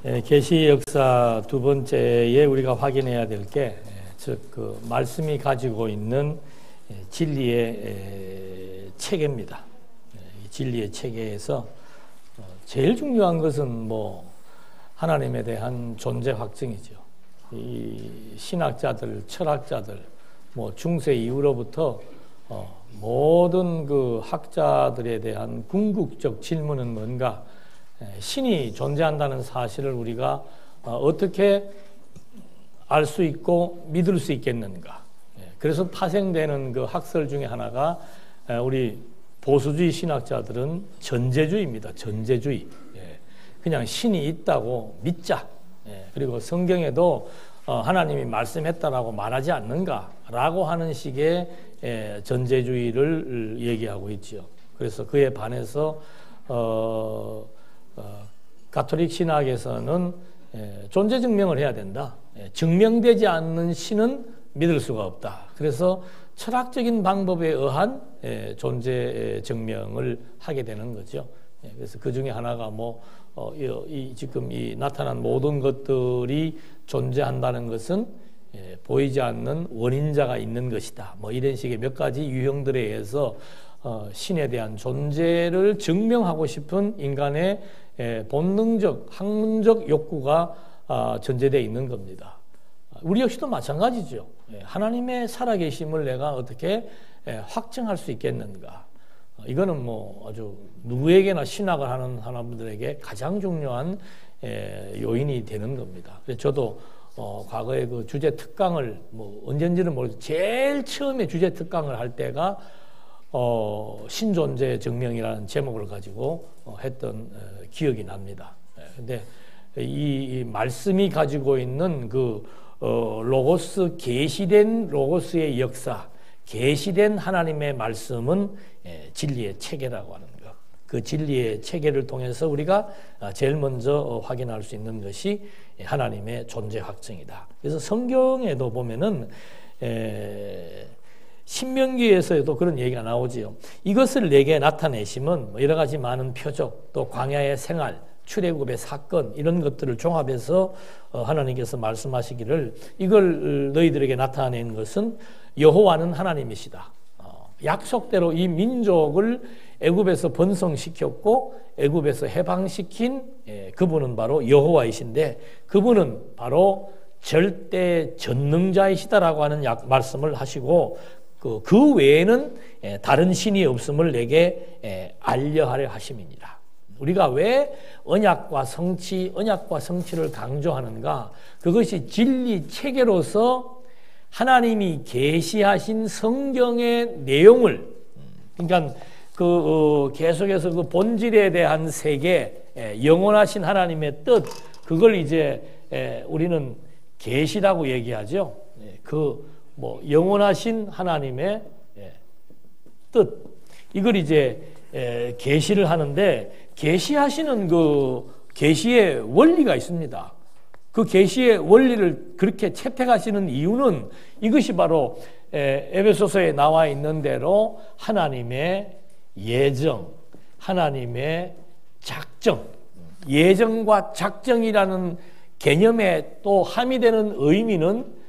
계시 역사 두 번째에 우리가 확인해야 될 게, 즉 그 말씀이 가지고 있는 진리의 체계입니다. 이 진리의 체계에서 제일 중요한 것은 뭐 하나님에 대한 존재 확증이죠. 이 신학자들, 철학자들, 뭐 중세 이후로부터 모든 그 학자들에 대한 궁극적 질문은 뭔가, 신이 존재한다는 사실을 우리가 어떻게 알 수 있고 믿을 수 있겠는가. 그래서 파생되는 그 학설 중에 하나가 우리 보수주의 신학자들은 전제주의입니다. 전제주의. 그냥 신이 있다고 믿자. 그리고 성경에도 하나님이 말씀했다라고 말하지 않는가라고 하는 식의 전제주의를 얘기하고 있죠. 그래서 그에 반해서 가톨릭 신학에서는 존재 증명을 해야 된다. 증명되지 않는 신은 믿을 수가 없다. 그래서 철학적인 방법에 의한 존재 증명을 하게 되는 거죠. 그래서 그 중에 하나가 지금 이 나타난 모든 것들이 존재한다는 것은 보이지 않는 원인자가 있는 것이다. 뭐 이런 식의 몇 가지 유형들에 의해서 신에 대한 존재를 증명하고 싶은 인간의 본능적, 학문적 욕구가 전제되어 있는 겁니다. 우리 역시도 마찬가지죠. 하나님의 살아계심을 내가 어떻게 확증할 수 있겠는가. 이거는 뭐 아주 누구에게나 신학을 하는 사람들에게 가장 중요한 요인이 되는 겁니다. 그래서 저도 과거에 그 주제 특강을 언젠지는 모르겠어요. 제일 처음에 주제 특강을 할 때가 신존재 증명이라는 제목을 가지고 했던 기억이 납니다. 근데 이 말씀이 가지고 있는 그 로고스, 계시된 로고스의 역사, 계시된 하나님의 말씀은 진리의 체계라고 하는 것. 그 진리의 체계를 통해서 우리가 제일 먼저 확인할 수 있는 것이 하나님의 존재 확증이다. 그래서 성경에도 보면은 신명기에서도 그런 얘기가 나오지요. 이것을 내게 나타내심은 여러 가지 많은 표적, 또 광야의 생활, 출애굽의 사건, 이런 것들을 종합해서 하나님께서 말씀하시기를, 이걸 너희들에게 나타낸 것은 여호와는 하나님이시다. 약속대로 이 민족을 애굽에서 번성시켰고 애굽에서 해방시킨 그분은 바로 여호와이신데, 그분은 바로 절대 전능자이시다라고 하는 말씀을 하시고, 그 외에는 다른 신이 없음을 내게 알려하려 하심이니라. 우리가 왜 언약과 성취를 강조하는가? 그것이 진리 체계로서 하나님이 계시하신 성경의 내용을, 그러니까 계속해서 그 본질에 대한 세계, 영원하신 하나님의 뜻, 그걸 이제 우리는 계시라고 얘기하죠. 영원하신 하나님의 뜻, 이걸 이제 계시를 하는데, 계시하시는 그 계시의 원리가 있습니다. 그 계시의 원리를 그렇게 채택하시는 이유는 이것이 바로 에베소서에 나와 있는 대로 하나님의 예정, 하나님의 작정, 예정과 작정이라는 개념에 또 함의되는 의미는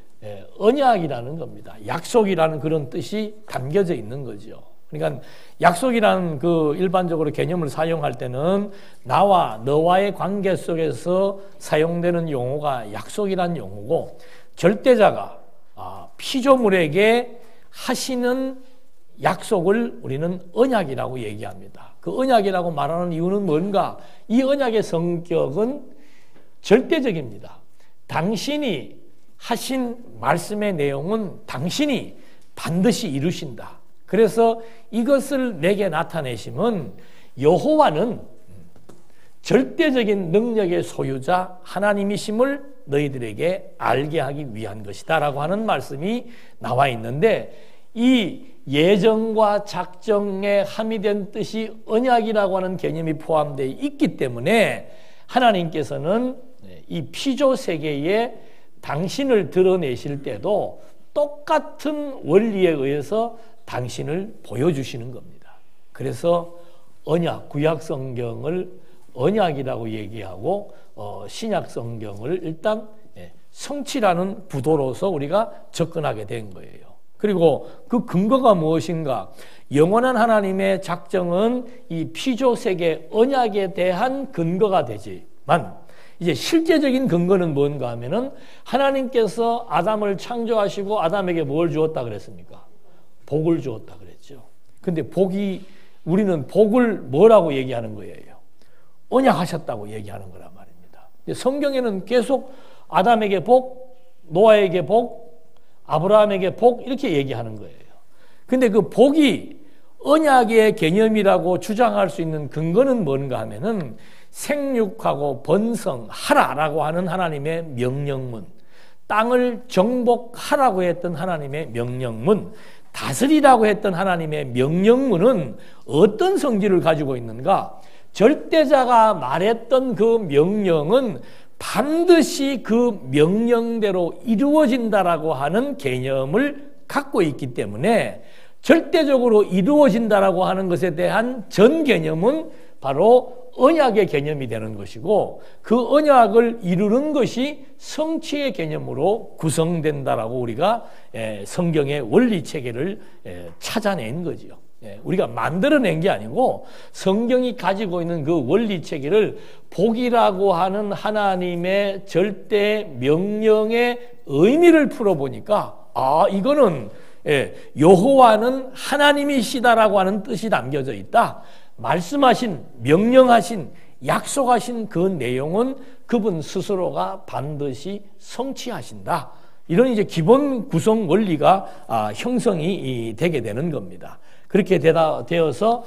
언약이라는 겁니다. 약속이라는 그런 뜻이 담겨져 있는 거죠. 그러니까 약속이라는 그 일반적으로 개념을 사용할 때는 나와 너와의 관계 속에서 사용되는 용어가 약속이라는 용어고, 절대자가 피조물에게 하시는 약속을 우리는 언약이라고 얘기합니다. 그 언약이라고 말하는 이유는 뭔가? 이 언약의 성격은 절대적입니다. 당신이 하신 말씀의 내용은 당신이 반드시 이루신다. 그래서 이것을 내게 나타내심은 여호와는 절대적인 능력의 소유자 하나님이심을 너희들에게 알게 하기 위한 것이다 라고 하는 말씀이 나와 있는데, 이 예정과 작정에 함의된 뜻이 언약이라고 하는 개념이 포함되어 있기 때문에 하나님께서는 이 피조 세계에 당신을 드러내실 때도 똑같은 원리에 의해서 당신을 보여주시는 겁니다. 그래서 언약, 구약 성경을 언약이라고 얘기하고 신약 성경을 일단 성취라는 구도로서 우리가 접근하게 된 거예요. 그리고 그 근거가 무엇인가? 영원한 하나님의 작정은 이 피조세계 언약에 대한 근거가 되지만 이제 실제적인 근거는 뭔가 하면은 하나님께서 아담을 창조하시고 아담에게 뭘 주었다 그랬습니까? 복을 주었다 그랬죠. 근데 우리는 복을 뭐라고 얘기하는 거예요? 언약하셨다고 얘기하는 거란 말입니다. 성경에는 계속 아담에게 복, 노아에게 복, 아브라함에게 복 이렇게 얘기하는 거예요. 근데 그 복이 언약의 개념이라고 주장할 수 있는 근거는 뭔가 하면은 생육하고 번성하라라고 하는 하나님의 명령문, 땅을 정복하라고 했던 하나님의 명령문, 다스리라고 했던 하나님의 명령문은 어떤 성질을 가지고 있는가? 절대자가 말했던 그 명령은 반드시 그 명령대로 이루어진다라고 하는 개념을 갖고 있기 때문에 절대적으로 이루어진다라고 하는 것에 대한 전 개념은 바로 언약의 개념이 되는 것이고 그 언약을 이루는 것이 성취의 개념으로 구성된다라고 우리가 성경의 원리 체계를 찾아낸 거죠. 우리가 만들어낸 게 아니고 성경이 가지고 있는 그 원리 체계를 복이라고 하는 하나님의 절대 명령의 의미를 풀어보니까 이거는 여호와는 하나님이시다라고 하는 뜻이 담겨져 있다. 말씀하신, 명령하신, 약속하신 그 내용은 그분 스스로가 반드시 성취하신다. 이런 이제 기본 구성 원리가 형성이 되게 되는 겁니다. 그렇게 되어서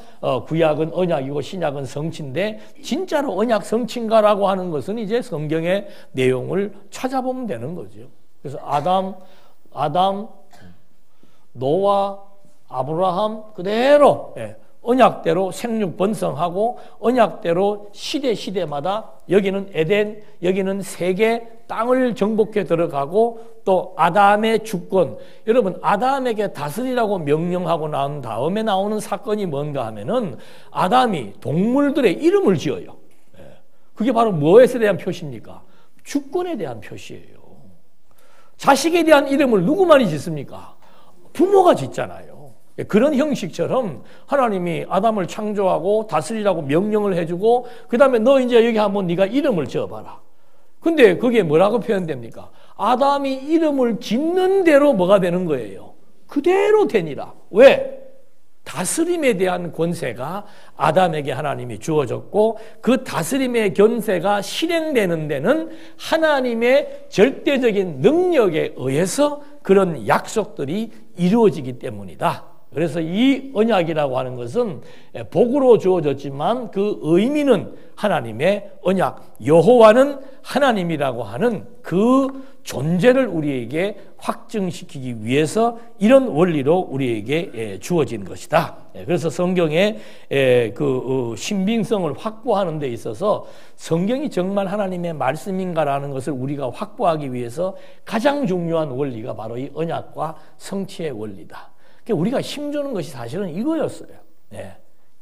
구약은 언약이고 신약은 성취인데 진짜로 언약 성취인가라고 하는 것은 이제 성경의 내용을 찾아보면 되는 거죠. 그래서 아담, 노아, 아브라함 그대로 언약대로 생육 번성하고 언약대로 시대마다 여기는 에덴, 여기는 세계 땅을 정복해 들어가고 또 아담의 주권. 여러분 아담에게 다스리라고 명령하고 나온 다음에 나오는 사건이 뭔가 하면은 아담이 동물들의 이름을 지어요. 그게 바로 무엇에 대한 표시입니까? 주권에 대한 표시예요. 자식에 대한 이름을 누구만이 짓습니까? 부모가 짓잖아요. 그런 형식처럼 하나님이 아담을 창조하고 다스리라고 명령을 해주고 그 다음에 너 이제 여기 한번 네가 이름을 지어봐라. 근데 그게 뭐라고 표현됩니까? 아담이 이름을 짓는 대로 뭐가 되는 거예요? 그대로 되니라. 왜? 다스림에 대한 권세가 아담에게 하나님이 주어졌고 그 다스림의 권세가 실행되는 데는 하나님의 절대적인 능력에 의해서 그런 약속들이 이루어지기 때문이다. 그래서 이 언약이라고 하는 것은 복으로 주어졌지만 그 의미는 하나님의 언약, 여호와는 하나님이라고 하는 그 존재를 우리에게 확증시키기 위해서 이런 원리로 우리에게 주어진 것이다. 그래서 성경의 그 신빙성을 확보하는 데 있어서 성경이 정말 하나님의 말씀인가라는 것을 우리가 확보하기 위해서 가장 중요한 원리가 바로 이 언약과 성취의 원리다. 우리가 힘주는 것이 사실은 이거였어요.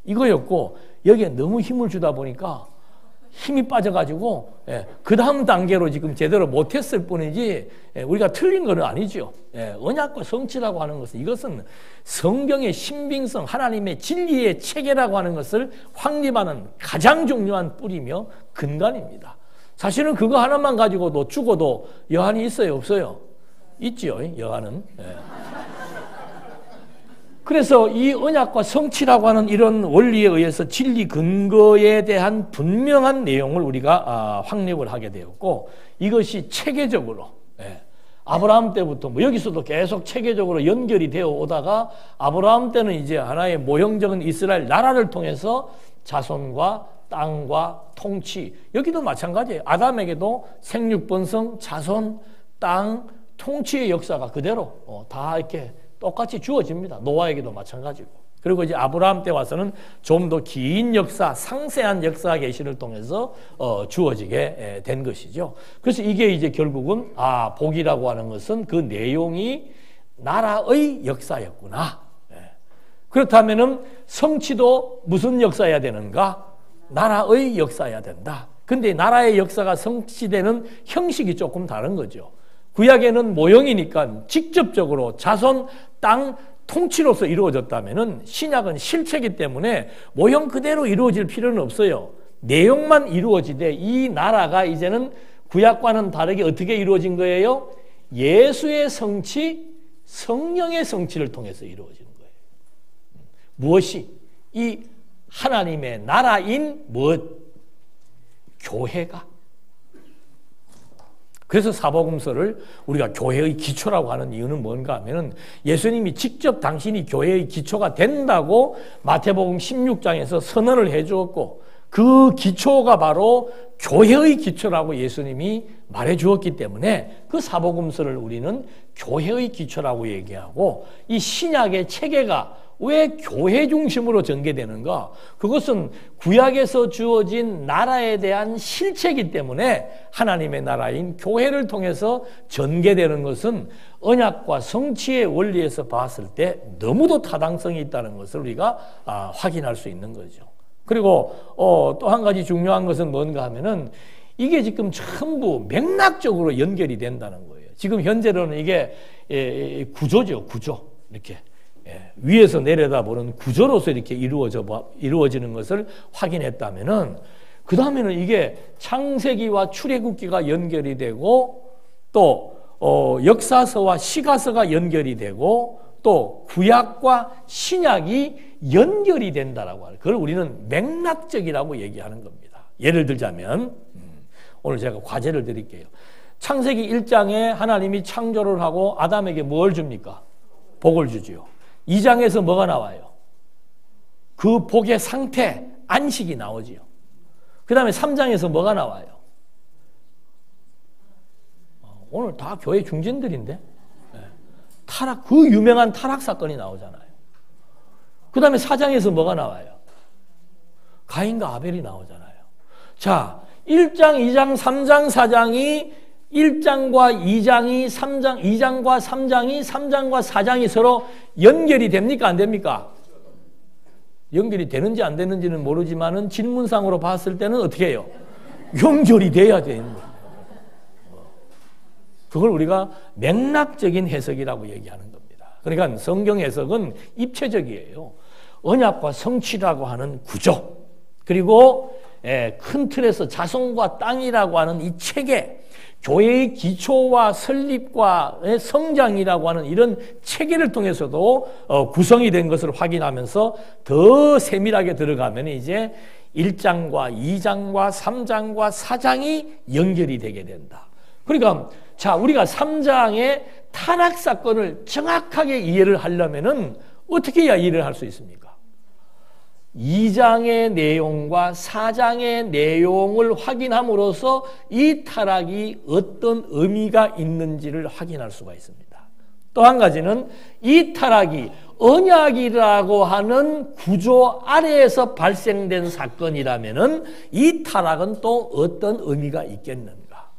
이거였고 여기에 너무 힘을 주다 보니까 힘이 빠져가지고 그 다음 단계로 지금 제대로 못했을 뿐이지 우리가 틀린 건 아니죠. 언약과 성취라고 하는 것은 이것은 성경의 신빙성, 하나님의 진리의 체계라고 하는 것을 확립하는 가장 중요한 뿌리며 근간입니다. 사실은 그거 하나만 가지고도 죽어도 여한이 있어요, 없어요? 있지요, 여한은. 그래서 이 언약과 성취라고 하는 이런 원리에 의해서 진리 근거에 대한 분명한 내용을 우리가 확립을 하게 되었고 이것이 체계적으로 아브라함 때부터 여기서도 계속 체계적으로 연결이 되어 오다가 아브라함 때는 이제 하나의 모형적인 이스라엘 나라를 통해서 자손과 땅과 통치 여기도 마찬가지예요. 아담에게도 생육번성, 자손, 땅, 통치의 역사가 그대로 다 이렇게 똑같이 주어집니다. 노아에게도 마찬가지고. 그리고 이제 아브라함 때 와서는 좀 더 긴 역사, 상세한 역사 계시를 통해서 주어지게 된 것이죠. 그래서 이게 이제 결국은 복이라고 하는 것은 그 내용이 나라의 역사였구나. 그렇다면은 성취도 무슨 역사여야 되는가? 나라의 역사여야 된다. 근데 나라의 역사가 성취되는 형식이 조금 다른 거죠. 구약에는 모형이니까 직접적으로 자손, 땅, 통치로서 이루어졌다면은 신약은 실체이기 때문에 모형 그대로 이루어질 필요는 없어요. 내용만 이루어지되 이 나라가 이제는 구약과는 다르게 어떻게 이루어진 거예요? 예수의 성취, 성령의 성취를 통해서 이루어지는 거예요. 무엇이? 이 하나님의 나라인 무엇? 교회가. 그래서 사복음서를 우리가 교회의 기초라고 하는 이유는 뭔가 하면은 예수님이 직접 당신이 교회의 기초가 된다고 마태복음 16장에서 선언을 해 주었고 그 기초가 바로 교회의 기초라고 예수님이 말해 주었기 때문에 그 사복음서를 우리는 교회의 기초라고 얘기하고 이 신약의 체계가 왜 교회 중심으로 전개되는가? 그것은 구약에서 주어진 나라에 대한 실체이기 때문에 하나님의 나라인 교회를 통해서 전개되는 것은 언약과 성취의 원리에서 봤을 때 너무도 타당성이 있다는 것을 우리가 확인할 수 있는 거죠. 그리고 또 한 가지 중요한 것은 뭔가 하면은 이게 지금 전부 맥락적으로 연결이 된다는 거예요. 지금 현재로는 이게 구조죠, 구조. 이렇게. 위에서 내려다보는 구조로서 이렇게 이루어지는 것을 확인했다면은 그 다음에는 이게 창세기와 출애굽기가 연결이 되고 또 역사서와 시가서가 연결이 되고 또 구약과 신약이 연결이 된다라고 하는 그걸 우리는 맥락적이라고 얘기하는 겁니다. 예를 들자면 오늘 제가 과제를 드릴게요. 창세기 1장에 하나님이 창조를 하고 아담에게 뭘 줍니까? 복을 주지요. 2장에서 뭐가 나와요? 그 복의 상태, 안식이 나오지요. 그 다음에 3장에서 뭐가 나와요? 오늘 다 교회 중진들인데? 타락, 그 유명한 타락 사건이 나오잖아요. 그 다음에 4장에서 뭐가 나와요? 가인과 아벨이 나오잖아요. 자, 1장, 2장, 3장, 4장이 1장과 2장이 3장, 2장과 3장이 3장과 4장이 서로 연결이 됩니까? 안 됩니까? 연결이 되는지 안 되는지는 모르지만은 질문상으로 봤을 때는 어떻게 해요? 연결이 돼야 되는 거예요. 그걸 우리가 맥락적인 해석이라고 얘기하는 겁니다. 그러니까 성경 해석은 입체적이에요. 언약과 성취라고 하는 구조, 그리고 큰 틀에서 자손과 땅이라고 하는 이 체계, 교회의 기초와 설립과 성장이라고 하는 이런 체계를 통해서도 구성이 된 것을 확인하면서 더 세밀하게 들어가면 이제 1장과 2장과 3장과 4장이 연결이 되게 된다. 그러니까 자, 우리가 3장의 타락 사건을 정확하게 이해를 하려면은 어떻게 해야 이해를 할 수 있습니까? 2장의 내용과 4장의 내용을 확인함으로써 이 타락이 어떤 의미가 있는지를 확인할 수가 있습니다. 또 한 가지는 이 타락이 언약이라고 하는 구조 아래에서 발생된 사건이라면은 이 타락은 또 어떤 의미가 있겠는가?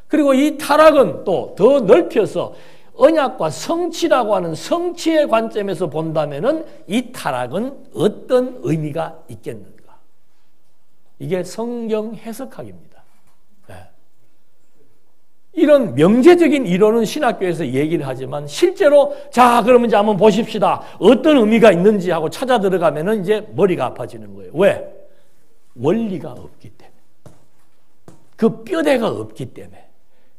그리고 이 타락은 또 더 넓혀서 언약과 성취라고 하는 성취의 관점에서 본다면은 이 타락은 어떤 의미가 있겠는가? 이게 성경 해석학입니다. 네. 이런 명제적인 이론은 신학교에서 얘기를 하지만 실제로 자, 그러면 이제 한번 보십시다. 어떤 의미가 있는지 하고 찾아 들어가면은 이제 머리가 아파지는 거예요. 왜? 원리가 없기 때문에. 그 뼈대가 없기 때문에.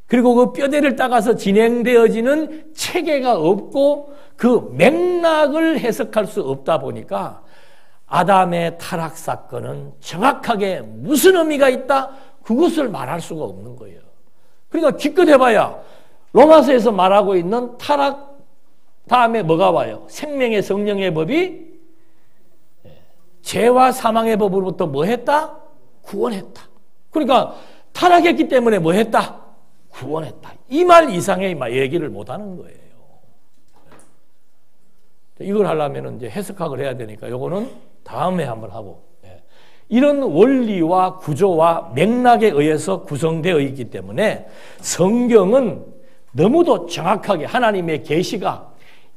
그리고 그 뼈대를 따가서 진행되어지는 체계가 없고 그 맥락을 해석할 수 없다 보니까 아담의 타락 사건은 정확하게 무슨 의미가 있다? 그것을 말할 수가 없는 거예요. 그러니까 기껏 해봐야 로마서에서 말하고 있는 타락 다음에 뭐가 와요? 생명의 성령의 법이 죄와 사망의 법으로부터 뭐 했다? 구원했다. 그러니까 타락했기 때문에 뭐 했다? 구원했다. 이 말 이상의 얘기를 못하는 거예요. 이걸 하려면 이제 해석학을 해야 되니까 요거는 다음에 한번 하고. 이런 원리와 구조와 맥락에 의해서 구성되어 있기 때문에 성경은 너무도 정확하게 하나님의 계시가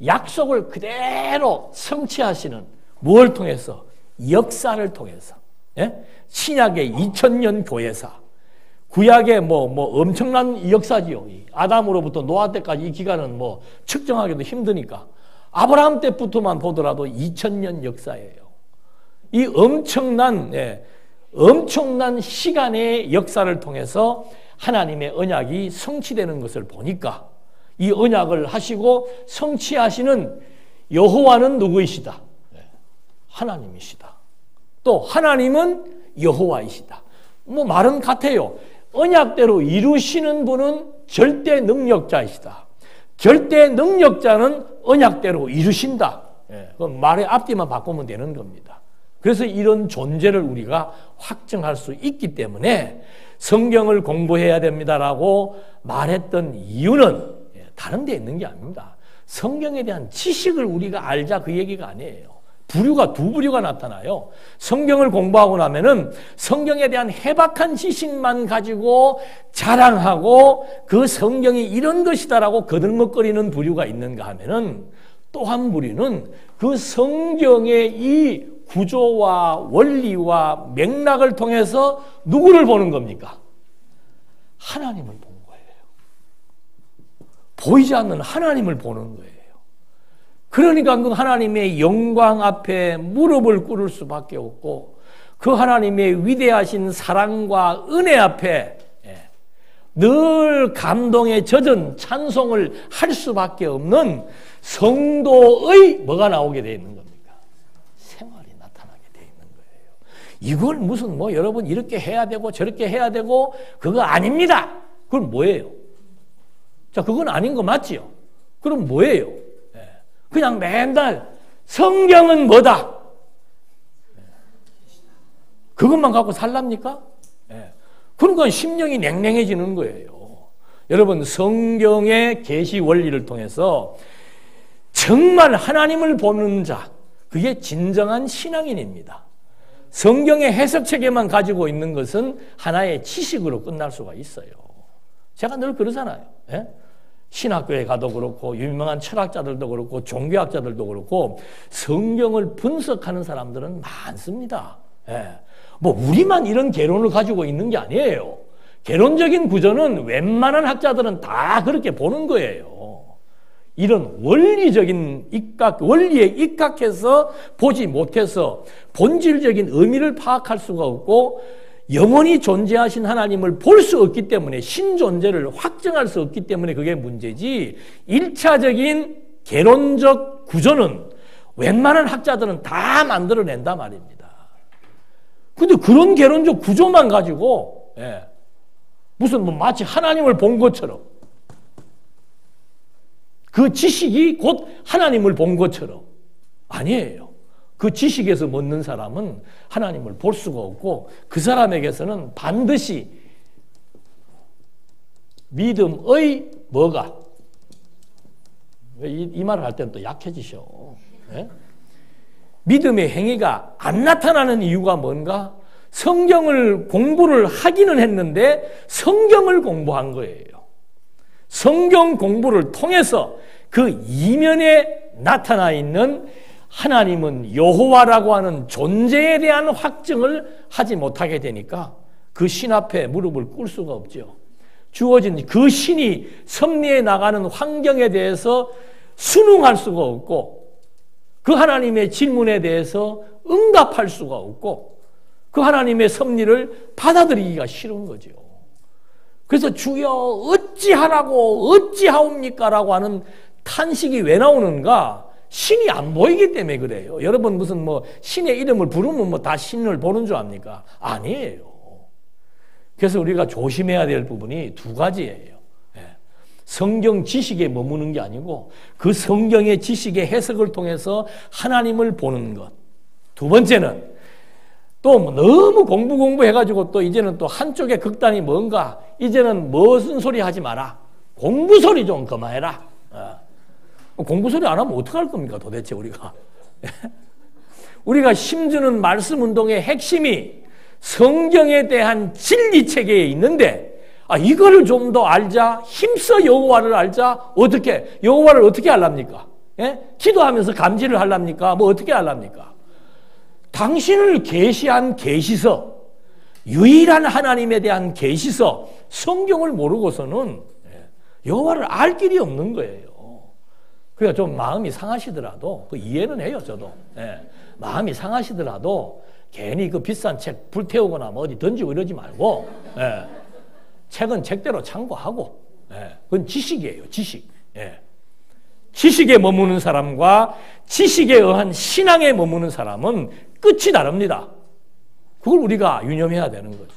약속을 그대로 성취하시는 무엇을 통해서? 역사를 통해서. 신약의 2000년 교회사, 구약의 뭐 엄청난 역사지요. 아담으로부터 노아 때까지 이 기간은 뭐 측정하기도 힘드니까 아브라함 때부터만 보더라도 2000년 역사예요. 이 엄청난 시간의 역사를 통해서 하나님의 언약이 성취되는 것을 보니까 이 언약을 하시고 성취하시는 여호와는 누구이시다? 하나님이시다. 또 하나님은 여호와이시다. 뭐 말은 같아요. 언약대로 이루시는 분은 절대 능력자이시다. 절대 능력자는 언약대로 이루신다. 그럼 말의 앞뒤만 바꾸면 되는 겁니다. 그래서 이런 존재를 우리가 확증할 수 있기 때문에 성경을 공부해야 됩니다라고 말했던 이유는 다른 데 있는 게 아닙니다. 성경에 대한 지식을 우리가 알자 그 얘기가 아니에요. 두 부류가 나타나요. 성경을 공부하고 나면은 성경에 대한 해박한 지식만 가지고 자랑하고 그 성경이 이런 것이다라고 거들먹거리는 부류가 있는가 하면은 또 한 부류는 그 성경의 이 구조와 원리와 맥락을 통해서 누구를 보는 겁니까? 하나님을 본 거예요. 보이지 않는 하나님을 보는 거예요. 그러니까 그 하나님의 영광 앞에 무릎을 꿇을 수밖에 없고 그 하나님의 위대하신 사랑과 은혜 앞에 늘 감동에 젖은 찬송을 할 수밖에 없는 성도의 뭐가 나오게 되어 있는 겁니까? 생활이 나타나게 되어 있는 거예요. 이걸 무슨 여러분 이렇게 해야 되고 저렇게 해야 되고 그거 아닙니다. 그건 뭐예요? 자, 그건 아닌 거 맞지요? 그럼 뭐예요? 그냥 맨날 성경은 뭐다? 그것만 갖고 살랍니까? 그러니까 심령이 냉랭해지는 거예요. 여러분 성경의 계시 원리를 통해서 정말 하나님을 보는 자, 그게 진정한 신앙인입니다. 성경의 해석체계만 가지고 있는 것은 하나의 지식으로 끝날 수가 있어요. 제가 늘 그러잖아요. 신학교에 가도 그렇고 유명한 철학자들도 그렇고 종교학자들도 그렇고 성경을 분석하는 사람들은 많습니다. 우리만 이런 개론을 가지고 있는 게 아니에요. 개론적인 구조는 웬만한 학자들은 다 그렇게 보는 거예요. 이런 원리적인 원리에 입각해서 보지 못해서 본질적인 의미를 파악할 수가 없고 영원히 존재하신 하나님을 볼 수 없기 때문에 신존재를 확증할 수 없기 때문에 그게 문제지 1차적인 개론적 구조는 웬만한 학자들은 다 만들어낸단 말입니다. 근데 그런 개론적 구조만 가지고 무슨 마치 하나님을 본 것처럼 그 지식이 곧 하나님을 본 것처럼 아니에요. 그 지식에서 먹는 사람은 하나님을 볼 수가 없고 그 사람에게서는 반드시 믿음의 뭐가 이 말을 할 때는 또 약해지셔. 믿음의 행위가 안 나타나는 이유가 뭔가? 성경을 공부를 하기는 했는데 성경을 공부한 거예요. 성경 공부를 통해서 그 이면에 나타나 있는 하나님은 여호와라고 하는 존재에 대한 확증을 하지 못하게 되니까 그 신 앞에 무릎을 꿇을 수가 없죠. 주어진 그 신이 섭리해 나가는 환경에 대해서 순응할 수가 없고 그 하나님의 질문에 대해서 응답할 수가 없고 그 하나님의 섭리를 받아들이기가 싫은 거죠. 그래서 주여 어찌하라고 어찌하옵니까? 라고 하는 탄식이 왜 나오는가? 신이 안 보이기 때문에 그래요. 여러분 무슨 신의 이름을 부르면 다 신을 보는 줄 압니까? 아니에요. 그래서 우리가 조심해야 될 부분이 두 가지예요. 성경 지식에 머무는 게 아니고 그 성경의 지식의 해석을 통해서 하나님을 보는 것. 두 번째는 또 너무 공부해가지고 또 이제는 또 한쪽의 극단이 뭔가 이제는 무슨 소리 하지 마라. 공부 소리 좀 그만해라. 공부 소리 안 하면 어떡할 겁니까 도대체 우리가. 우리가 힘주는 말씀 운동의 핵심이 성경에 대한 진리 체계에 있는데 이거를 좀 더 알자, 힘써 여호와를 알자. 어떻게 여호와를 어떻게 알랍니까? 기도하면서 감지를 하랍니까? 어떻게 알랍니까? 당신을 계시한 계시서, 유일한 하나님에 대한 계시서 성경을 모르고서는 여호와를 알 길이 없는 거예요. 그러니까 좀 마음이 상하시더라도 그 이해는 해요, 저도. 마음이 상하시더라도 괜히 그 비싼 책 불태우거나 뭐 어디 던지고 이러지 말고 책은 책대로 참고하고 그건 지식이에요, 지식. 지식에 머무는 사람과 지식에 의한 신앙에 머무는 사람은 끝이 다릅니다. 그걸 우리가 유념해야 되는 거죠.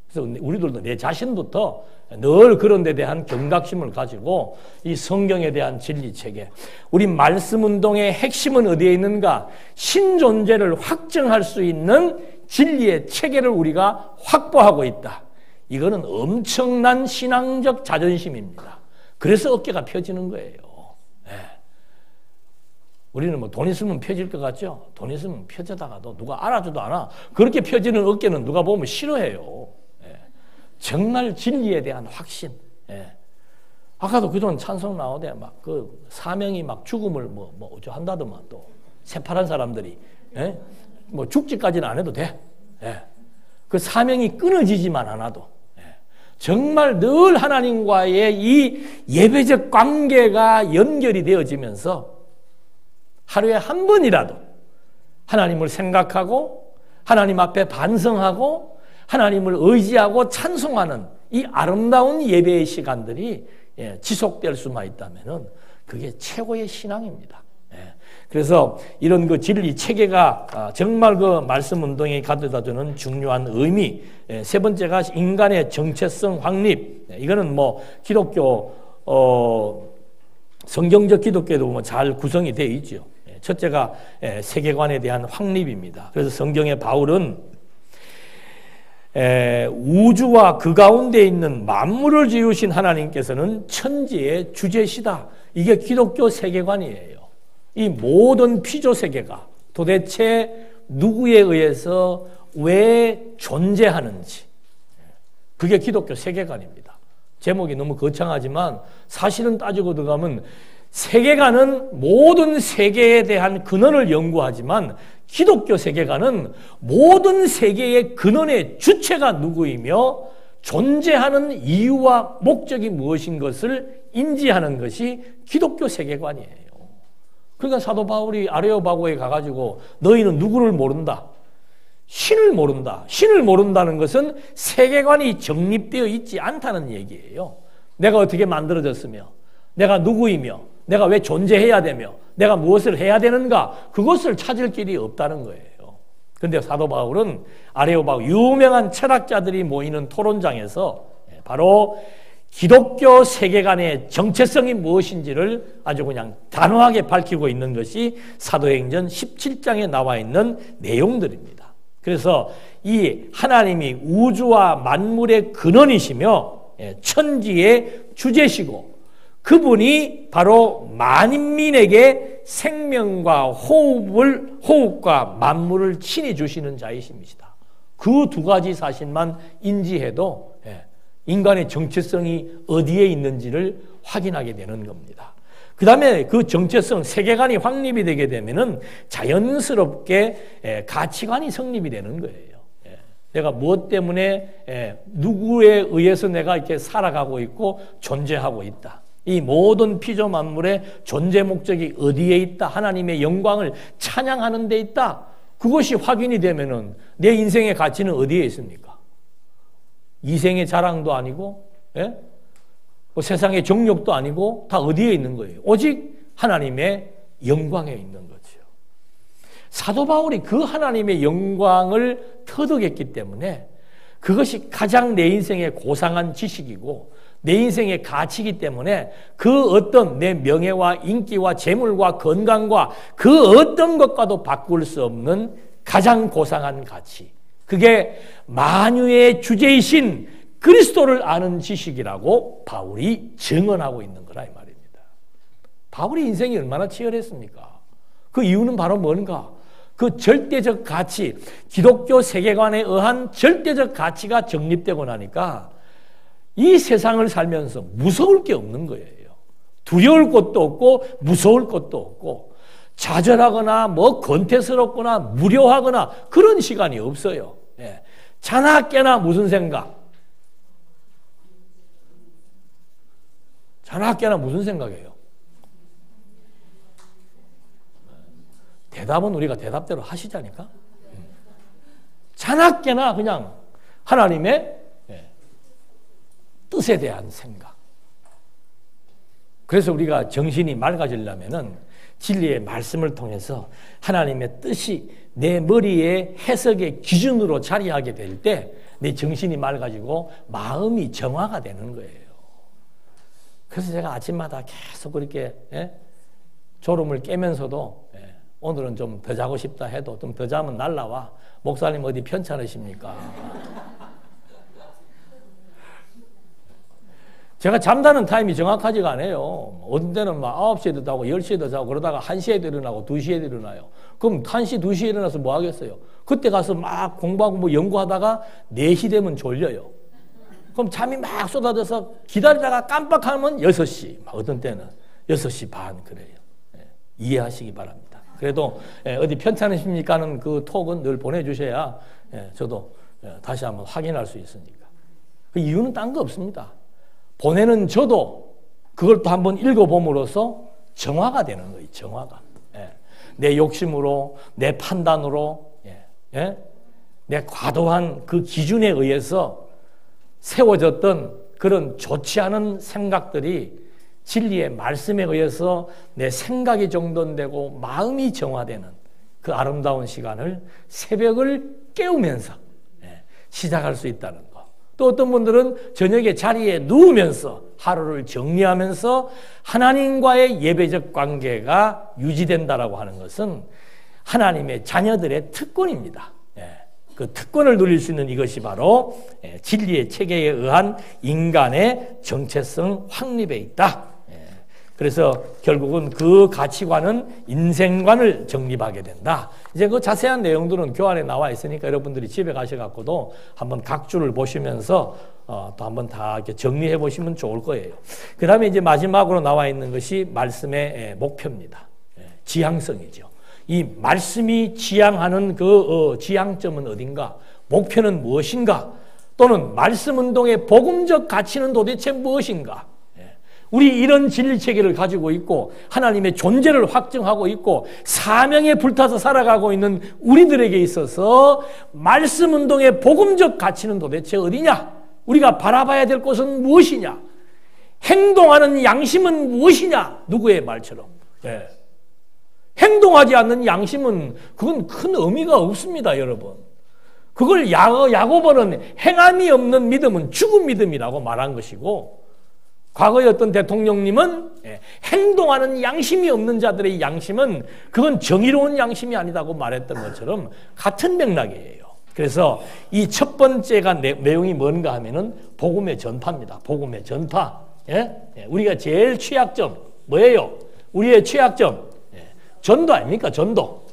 그래서 우리들도 내 자신부터 늘 그런 데 대한 경각심을 가지고 이 성경에 대한 진리체계, 우리 말씀운동의 핵심은 어디에 있는가? 신존재를 확증할 수 있는 진리의 체계를 우리가 확보하고 있다. 이거는 엄청난 신앙적 자존심입니다. 그래서 어깨가 펴지는 거예요. 우리는 뭐 돈 있으면 펴질 것 같죠? 돈 있으면 펴져다가도 누가 알아주도 않아. 그렇게 펴지는 어깨는 누가 보면 싫어해요. 정말 진리에 대한 확신. 아까도 그동안 찬송 나오대. 막 그 사명이 막 죽음을 뭐 한다더만 또 새파란 사람들이. 뭐 죽지까지는 안 해도 돼. 그 사명이 끊어지지만 않아도. 정말 늘 하나님과의 이 예배적 관계가 연결이 되어지면서 하루에 한 번이라도 하나님을 생각하고 하나님 앞에 반성하고 하나님을 의지하고 찬송하는 이 아름다운 예배의 시간들이 지속될 수만 있다면 그게 최고의 신앙입니다. 그래서 이런 그 진리 체계가 정말 그 말씀 운동에 가져다주는 중요한 의미. 세 번째가 인간의 정체성 확립. 이거는 뭐 기독교 성경적 기독교에도 보면 잘 구성이 되어 있죠. 첫째가 세계관에 대한 확립입니다. 그래서 성경의 바울은 우주와 그 가운데 있는 만물을 지으신 하나님께서는 천지의 주제시다. 이게 기독교 세계관이에요. 이 모든 피조 세계가 도대체 누구에 의해서 왜 존재하는지, 그게 기독교 세계관입니다. 제목이 너무 거창하지만 사실은 따지고 들어가면 세계관은 모든 세계에 대한 근원을 연구하지만 기독교 세계관은 모든 세계의 근원의 주체가 누구이며 존재하는 이유와 목적이 무엇인 것을 인지하는 것이 기독교 세계관이에요. 그러니까 사도 바울이 아레오바고에 가가지고 너희는 누구를 모른다? 신을 모른다. 신을 모른다는 것은 세계관이 정립되어 있지 않다는 얘기예요. 내가 어떻게 만들어졌으며 내가 누구이며 내가 왜 존재해야 되며 내가 무엇을 해야 되는가, 그것을 찾을 길이 없다는 거예요. 그런데 사도 바울은 아레오바고 유명한 철학자들이 모이는 토론장에서 바로 기독교 세계관의 정체성이 무엇인지를 아주 그냥 단호하게 밝히고 있는 것이 사도행전 17장에 나와 있는 내용들입니다. 그래서 이 하나님이 우주와 만물의 근원이시며 천지의 주제시고 그분이 바로 만인민에게 생명과 호흡과 만물을 친히 주시는 자이십니다. 그 두 가지 사실만 인지해도 인간의 정체성이 어디에 있는지를 확인하게 되는 겁니다. 그 다음에 그 정체성, 세계관이 확립이 되게 되면은 자연스럽게 가치관이 성립이 되는 거예요. 내가 무엇 때문에 누구에 의해서 내가 이렇게 살아가고 있고 존재하고 있다. 이 모든 피조 만물의 존재 목적이 어디에 있다? 하나님의 영광을 찬양하는 데 있다. 그것이 확인이 되면은 내 인생의 가치는 어디에 있습니까? 이생의 자랑도 아니고, 뭐 세상의 정욕도 아니고 다 어디에 있는 거예요? 오직 하나님의 영광에 있는 거죠. 사도 바울이 그 하나님의 영광을 터득했기 때문에 그것이 가장 내 인생의 고상한 지식이고 내 인생의 가치이기 때문에 그 어떤 내 명예와 인기와 재물과 건강과 그 어떤 것과도 바꿀 수 없는 가장 고상한 가치, 그게 만유의 주제이신 그리스도를 아는 지식이라고 바울이 증언하고 있는 거라 이 말입니다. 바울의 인생이 얼마나 치열했습니까? 그 이유는 바로 뭔가? 그 절대적 가치, 기독교 세계관에 의한 절대적 가치가 정립되고 나니까 이 세상을 살면서 무서울 게 없는 거예요. 두려울 것도 없고 무서울 것도 없고 좌절하거나 뭐 권태스럽거나 무료하거나 그런 시간이 없어요. 자나 깨나 무슨 생각? 자나 깨나 무슨 생각이에요? 대답은 우리가 대답대로 하시자니까. 자나 깨나 그냥 하나님의 뜻에 대한 생각. 그래서 우리가 정신이 맑아지려면은 진리의 말씀을 통해서 하나님의 뜻이 내 머리의 해석의 기준으로 자리하게 될 때 내 정신이 맑아지고 마음이 정화가 되는 거예요. 그래서 제가 아침마다 계속 그렇게 졸음을 깨면서도 오늘은 좀 더 자고 싶다 해도 좀 더 자면 날라와. 목사님 어디 편찮으십니까? 제가 잠자는 타임이 정확하지가 않아요. 어떤 때는 막 9시에도 자고 10시에도 자고 그러다가 1시에도 일어나고 2시에도 일어나요. 그럼 1시, 2시에 일어나서 뭐 하겠어요? 그때 가서 막 공부하고 뭐 연구하다가 4시 되면 졸려요. 그럼 잠이 막 쏟아져서 기다리다가 깜빡하면 6시, 어떤 때는 6시 반 그래요. 이해하시기 바랍니다. 그래도 어디 편찮으십니까 하는 그 톡은 늘 보내주셔야 저도 다시 한번 확인할 수 있으니까. 그 이유는 딴 거 없습니다. 보내는 저도 그걸 또 한번 읽어봄으로써 정화가 되는 거예요. 정화가. 내 욕심으로, 내 판단으로, 내 과도한 그 기준에 의해서 세워졌던 그런 좋지 않은 생각들이 진리의 말씀에 의해서 내 생각이 정돈되고 마음이 정화되는 그 아름다운 시간을 새벽을 깨우면서 시작할 수 있다는 것. 또 어떤 분들은 저녁에 자리에 누우면서 하루를 정리하면서 하나님과의 예배적 관계가 유지된다라고 하는 것은 하나님의 자녀들의 특권입니다. 그 특권을 누릴 수 있는 이것이 바로 진리의 체계에 의한 인간의 정체성 확립에 있다. 그래서 결국은 그 가치관은 인생관을 정립하게 된다. 이제 그 자세한 내용들은 교환에 나와 있으니까 여러분들이 집에 가셔갖고도 한번 각 줄을 보시면서 또 한번 다 이렇게 정리해 보시면 좋을 거예요. 그 다음에 이제 마지막으로 나와 있는 것이 말씀의 목표입니다. 지향성이죠. 이 말씀이 지향하는 그 지향점은 어딘가? 목표는 무엇인가? 또는 말씀 운동의 복음적 가치는 도대체 무엇인가? 우리 이런 진리체계를 가지고 있고 하나님의 존재를 확증하고 있고 사명에 불타서 살아가고 있는 우리들에게 있어서 말씀 운동의 복음적 가치는 도대체 어디냐? 우리가 바라봐야 될 것은 무엇이냐? 행동하는 양심은 무엇이냐? 누구의 말처럼. 행동하지 않는 양심은 그건 큰 의미가 없습니다, 여러분. 그걸 야고보는 행함이 없는 믿음은 죽은 믿음이라고 말한 것이고 과거의 어떤 대통령님은 행동하는 양심이 없는 자들의 양심은 그건 정의로운 양심이 아니다고 말했던 것처럼 같은 맥락이에요. 그래서 이 첫 번째가 내용이 뭔가 하면은 복음의 전파입니다. 복음의 전파. 우리가 제일 취약점 뭐예요? 우리의 취약점 전도 아닙니까? 전도.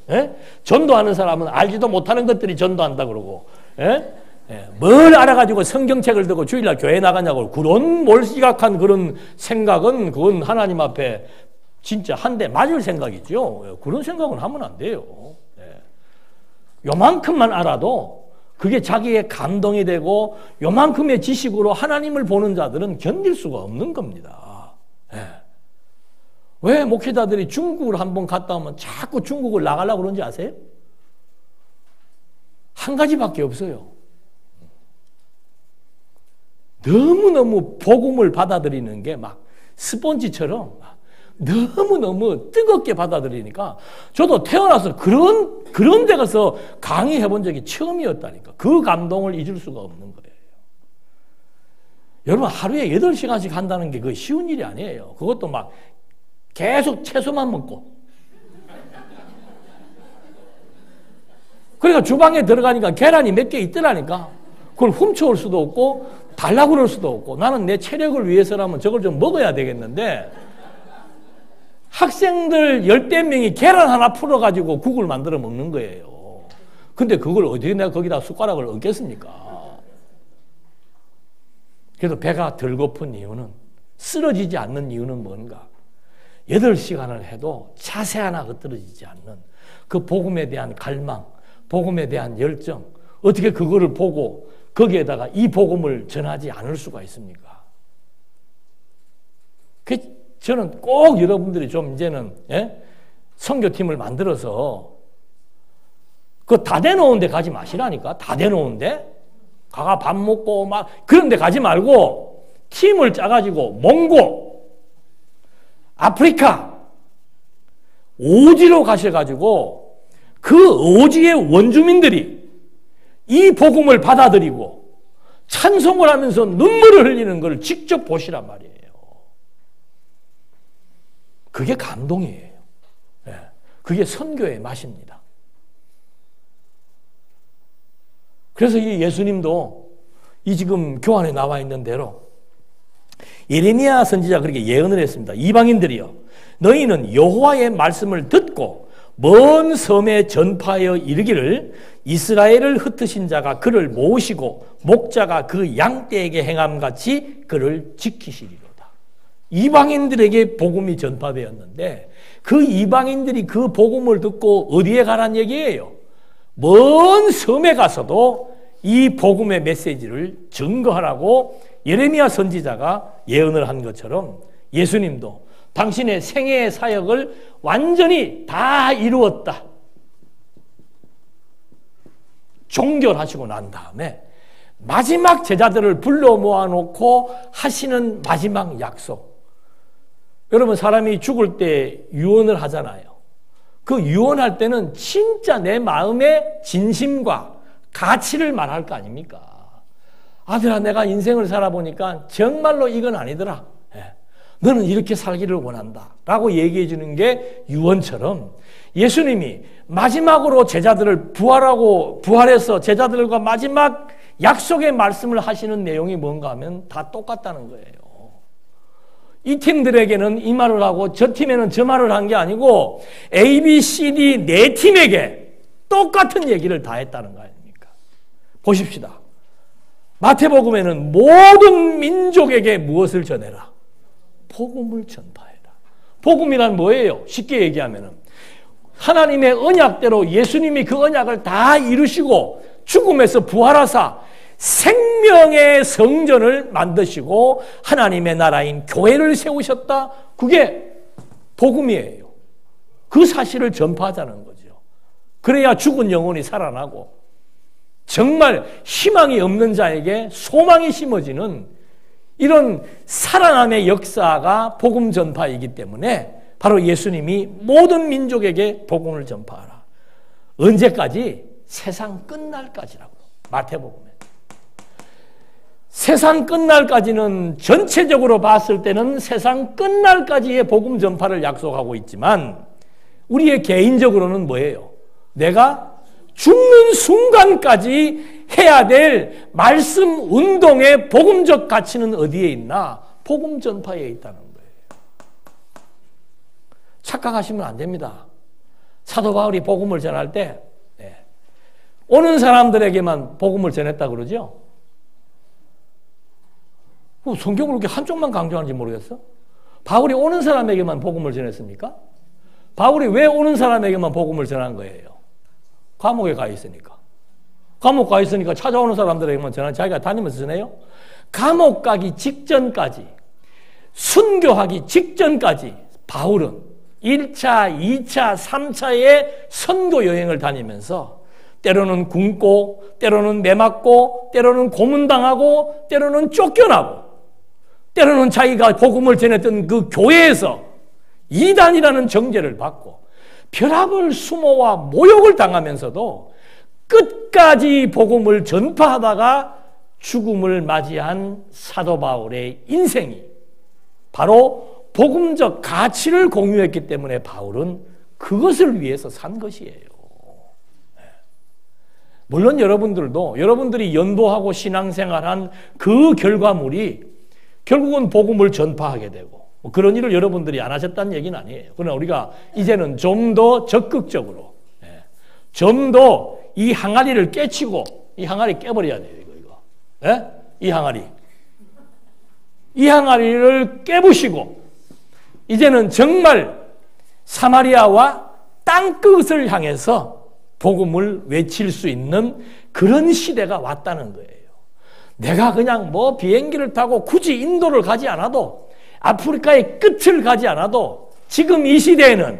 전도하는 사람은 알지도 못하는 것들이 전도한다 그러고 뭘 알아가지고 성경책을 들고 주일날 교회 나가냐고 그런 몰시각한 그런 생각은 그건 하나님 앞에 진짜 한 대 맞을 생각이죠. 그런 생각은 하면 안 돼요. 요만큼만 알아도 그게 자기의 감동이 되고 요만큼의 지식으로 하나님을 보는 자들은 견딜 수가 없는 겁니다. 왜 목회자들이 중국을 한번 갔다 오면 자꾸 중국을 나가려고 그러는지 아세요? 한 가지밖에 없어요. 너무너무 복음을 받아들이는 게 막 스펀지처럼 너무너무 뜨겁게 받아들이니까 저도 태어나서 그런 데 가서 강의해 본 적이 처음이었다니까. 그 감동을 잊을 수가 없는 거예요. 여러분 하루에 8시간씩 한다는 게 그 쉬운 일이 아니에요. 그것도 막 계속 채소만 먹고 그러니까 주방에 들어가니까 계란이 몇 개 있더라니까. 그걸 훔쳐올 수도 없고 달라고 그럴 수도 없고 나는 내 체력을 위해서라면 저걸 좀 먹어야 되겠는데 학생들 10대명이 계란 하나 풀어가지고 국을 만들어 먹는 거예요. 근데 그걸 어떻게 내가 거기다 숟가락을 얹겠습니까? 그래서 배가 덜 고픈 이유는 쓰러지지 않는 이유는 뭔가? 8시간을 해도 자세 하나 흐트러지지 않는 그 복음에 대한 갈망, 복음에 대한 열정, 어떻게 그거를 보고 거기에다가 이 복음을 전하지 않을 수가 있습니까? 저는 꼭 여러분들이 좀 이제는 선교팀을 만들어서 그 다 대놓은 데 가지 마시라니까. 다 대놓은 데 가가 밥 먹고 막 그런 데 가지 말고 팀을 짜가지고 몽고, 아프리카, 오지로 가셔가지고 그 오지의 원주민들이 이 복음을 받아들이고 찬송을 하면서 눈물을 흘리는 걸 직접 보시란 말이에요. 그게 감동이에요. 그게 선교의 맛입니다. 그래서 이 예수님도 이 지금 교환에 나와 있는 대로 예레미야 선지자가 그렇게 예언을 했습니다. 이방인들이여, 너희는 여호와의 말씀을 듣고 먼 섬에 전파하여 이르기를 이스라엘을 흩으신 자가 그를 모으시고 목자가 그 양떼에게 행함같이 그를 지키시리로다. 이방인들에게 복음이 전파되었는데 그 이방인들이 그 복음을 듣고 어디에 가란 얘기예요? 먼 섬에 가서도 이 복음의 메시지를 증거하라고 예레미야 선지자가 예언을 한 것처럼 예수님도 당신의 생애의 사역을 완전히 다 이루었다, 종결하시고 난 다음에 마지막 제자들을 불러 모아놓고 하시는 마지막 약속. 여러분, 사람이 죽을 때 유언을 하잖아요. 그 유언할 때는 진짜 내 마음의 진심과 가치를 말할 거 아닙니까? 아들아, 내가 인생을 살아보니까 정말로 이건 아니더라. 너는 이렇게 살기를 원한다 라고 얘기해 주는 게 유언처럼 예수님이 마지막으로 제자들을 부활해서 제자들과 마지막 약속의 말씀을 하시는 내용이 뭔가 하면 다 똑같다는 거예요. 이 팀들에게는 이 말을 하고 저 팀에는 저 말을 한 게 아니고 A, B, C, D 네 팀에게 똑같은 얘기를 다 했다는 거 아닙니까? 보십시다. 마태복음에는 모든 민족에게 무엇을 전해라? 복음을 전파해라. 복음이란 뭐예요? 쉽게 얘기하면은 하나님의 언약대로 예수님이 그 언약을 다 이루시고 죽음에서 부활하사 생명의 성전을 만드시고 하나님의 나라인 교회를 세우셨다. 그게 복음이에요. 그 사실을 전파하자는 거죠. 그래야 죽은 영혼이 살아나고 정말 희망이 없는 자에게 소망이 심어지는 이런 살아남의 역사가 복음 전파이기 때문에 바로 예수님이 모든 민족에게 복음을 전파하라. 언제까지? 세상 끝날까지라고. 마태복음에. 세상 끝날까지는 전체적으로 봤을 때는 세상 끝날까지의 복음 전파를 약속하고 있지만 우리의 개인적으로는 뭐예요? 내가 죽는 순간까지 해야 될 말씀 운동의 복음적 가치는 어디에 있나? 복음 전파에 있다는 거예요. 착각하시면 안 됩니다. 사도 바울이 복음을 전할 때 오는 사람들에게만 복음을 전했다 그러죠? 성경을 그렇게 한쪽만 강조하는지 모르겠어? 바울이 오는 사람에게만 복음을 전했습니까? 바울이 왜 오는 사람에게만 복음을 전한 거예요? 감옥에 가 있으니까. 감옥 가 있으니까 찾아오는 사람들에게만 전한, 자기가 다니면서 전해요? 감옥 가기 직전까지, 순교하기 직전까지 바울은 1차, 2차, 3차의 선교 여행을 다니면서 때로는 굶고, 때로는 매맞고, 때로는 고문당하고, 때로는 쫓겨나고, 때로는 자기가 복음을 전했던 그 교회에서 이단이라는 정죄를 받고 벼락을 수모와 모욕을 당하면서도 끝까지 복음을 전파하다가 죽음을 맞이한 사도 바울의 인생이 바로 복음적 가치를 공유했기 때문에 바울은 그것을 위해서 산 것이에요. 물론 여러분들이 연보하고 신앙생활한 그 결과물이 결국은 복음을 전파하게 되고 그런 일을 여러분들이 안 하셨다는 얘기는 아니에요. 그러나 우리가 이제는 좀 더 적극적으로 좀 더 이 항아리를 깨치고 이 항아리 깨버려야 돼요. 이거. 이 항아리를 깨부시고 이제는 정말 사마리아와 땅끝을 향해서 복음을 외칠 수 있는 그런 시대가 왔다는 거예요. 내가 그냥 뭐 비행기를 타고 굳이 인도를 가지 않아도, 아프리카의 끝을 가지 않아도, 지금 이 시대에는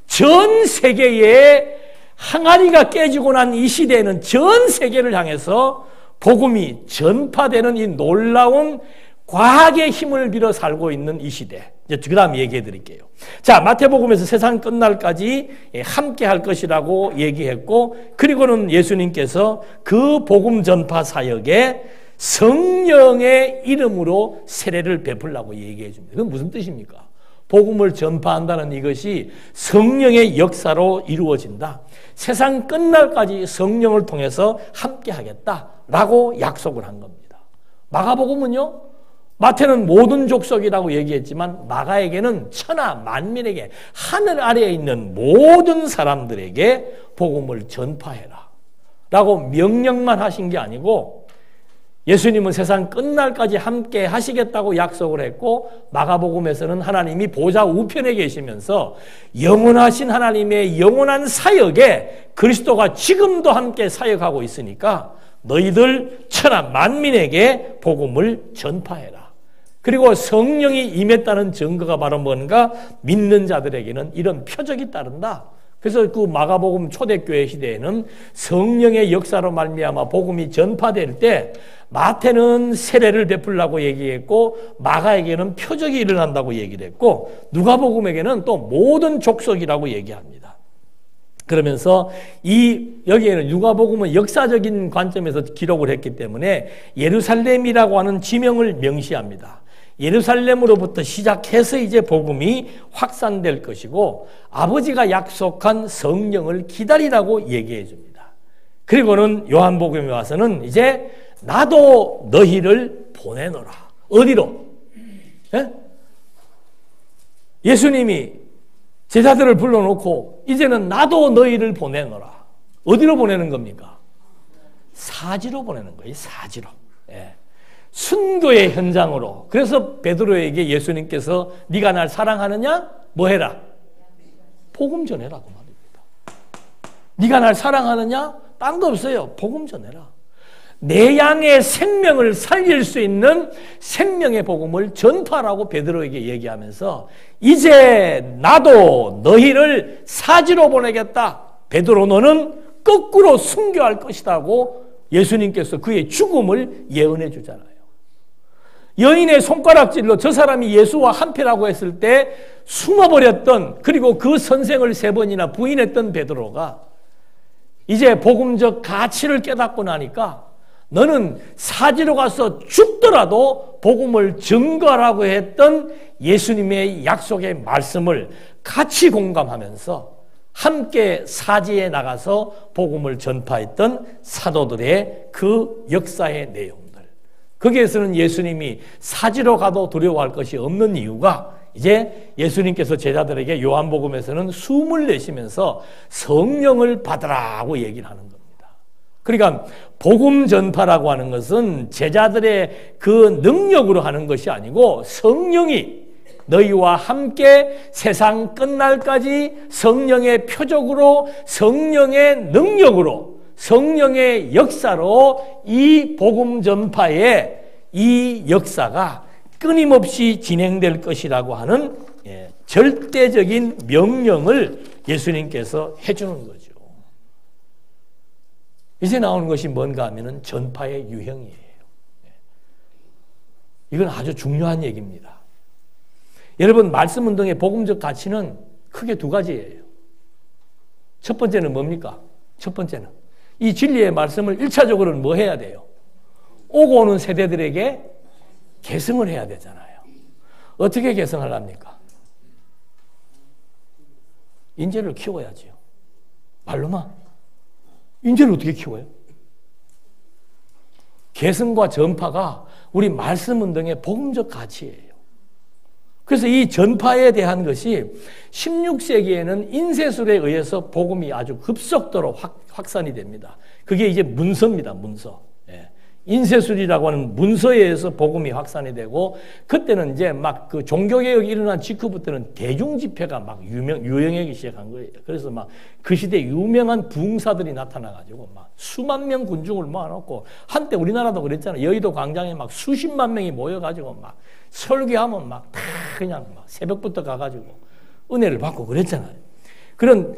전 세계에 항아리가 깨지고 난 이 시대에는 전 세계를 향해서 복음이 전파되는 이 놀라운 과학의 힘을 빌어 살고 있는 이 시대. 이제 그 다음 얘기해 드릴게요. 자, 마태복음에서 세상 끝날까지 함께 할 것이라고 얘기했고, 그리고는 예수님께서 그 복음 전파 사역에 성령의 이름으로 세례를 베풀라고 얘기해 줍니다. 그건 무슨 뜻입니까? 복음을 전파한다는 이것이 성령의 역사로 이루어진다. 세상 끝날까지 성령을 통해서 함께 하겠다라고 약속을 한 겁니다. 마가복음은요, 마태는 모든 족속이라고 얘기했지만 마가에게는 천하 만민에게, 하늘 아래에 있는 모든 사람들에게 복음을 전파해라 라고 명령만 하신 게 아니고, 예수님은 세상 끝날까지 함께 하시겠다고 약속을 했고, 마가복음에서는 하나님이 보좌 우편에 계시면서 영원하신 하나님의 영원한 사역에 그리스도가 지금도 함께 사역하고 있으니까 너희들 천하 만민에게 복음을 전파해라. 그리고 성령이 임했다는 증거가 바로 뭔가, 믿는 자들에게는 이런 표적이 따른다. 그래서 그 마가복음 초대교회 시대에는 성령의 역사로 말미암아 복음이 전파될 때 마태는 세례를 베풀라고 얘기했고, 마가에게는 표적이 일어난다고 얘기를 했고, 누가복음에게는 또 모든 족속이라고 얘기합니다. 그러면서 여기에는 누가복음은 역사적인 관점에서 기록을 했기 때문에 예루살렘이라고 하는 지명을 명시합니다. 예루살렘으로부터 시작해서 이제 복음이 확산될 것이고, 아버지가 약속한 성령을 기다리라고 얘기해 줍니다. 그리고는 요한복음에 와서는 이제 나도 너희를 보내노라. 어디로? 예수님이 제자들을 불러놓고 이제는 나도 너희를 보내노라. 어디로 보내는 겁니까? 사지로 보내는 거예요. 사지로. 순교의 현장으로. 그래서 베드로에게 예수님께서 네가 날 사랑하느냐? 뭐 해라? 복음 전해라 그 말입니다. 네가 날 사랑하느냐? 딴 거 없어요. 복음 전해라. 내 양의 생명을 살릴 수 있는 생명의 복음을 전파라고 베드로에게 얘기하면서 이제 나도 너희를 사지로 보내겠다. 베드로 너는 거꾸로 순교할 것이라고 예수님께서 그의 죽음을 예언해 주잖아요. 여인의 손가락질로 저 사람이 예수와 한패라고 했을 때 숨어버렸던, 그리고 그 선생을 3번이나 부인했던 베드로가 이제 복음적 가치를 깨닫고 나니까 너는 사지로 가서 죽더라도 복음을 증거하라고 했던 예수님의 약속의 말씀을 같이 공감하면서 함께 사지에 나가서 복음을 전파했던 사도들의 그 역사의 내용들. 거기에서는 예수님이 사지로 가도 두려워할 것이 없는 이유가, 이제 예수님께서 제자들에게 요한복음에서는 숨을 내쉬면서 성령을 받으라고 얘기를 하는 겁니다. 그러니까 복음 전파라고 하는 것은 제자들의 그 능력으로 하는 것이 아니고, 성령이 너희와 함께 세상 끝날까지 성령의 표적으로, 성령의 능력으로, 성령의 역사로 이 복음 전파의 이 역사가 끊임없이 진행될 것이라고 하는 절대적인 명령을 예수님께서 해주는 거죠. 이제 나오는 것이 뭔가 하면은 전파의 유형이에요. 이건 아주 중요한 얘기입니다. 여러분, 말씀 운동의 복음적 가치는 크게 2가지예요. 첫 번째는 뭡니까? 첫 번째는 이 진리의 말씀을 1차적으로는 뭐 해야 돼요? 오고 오는 세대들에게 계승을 해야 되잖아요. 어떻게 계승을 합니까? 인재를 키워야지요. 말로만. 인재를 어떻게 키워요? 계승과 전파가 우리 말씀 운동의 복음적 가치예요. 그래서 이 전파에 대한 것이 16세기에는 인쇄술에 의해서 복음이 아주 급속도로 확산이 됩니다. 그게 이제 문서입니다. 문서. 인쇄술이라고 하는 문서에 의해서 복음이 확산이 되고, 그때는 이제 막 그 종교개혁이 일어난 직후부터는 대중집회가 막 유행하기 시작한 거예요. 그래서 막 그 시대 유명한 부흥사들이 나타나가지고 막 수만 명 군중을 모아놓고, 한때 우리나라도 그랬잖아요. 여의도 광장에 막 수십만 명이 모여가지고 막 설교하면 막 다 그냥 막 새벽부터 가가지고 은혜를 받고 그랬잖아요. 그런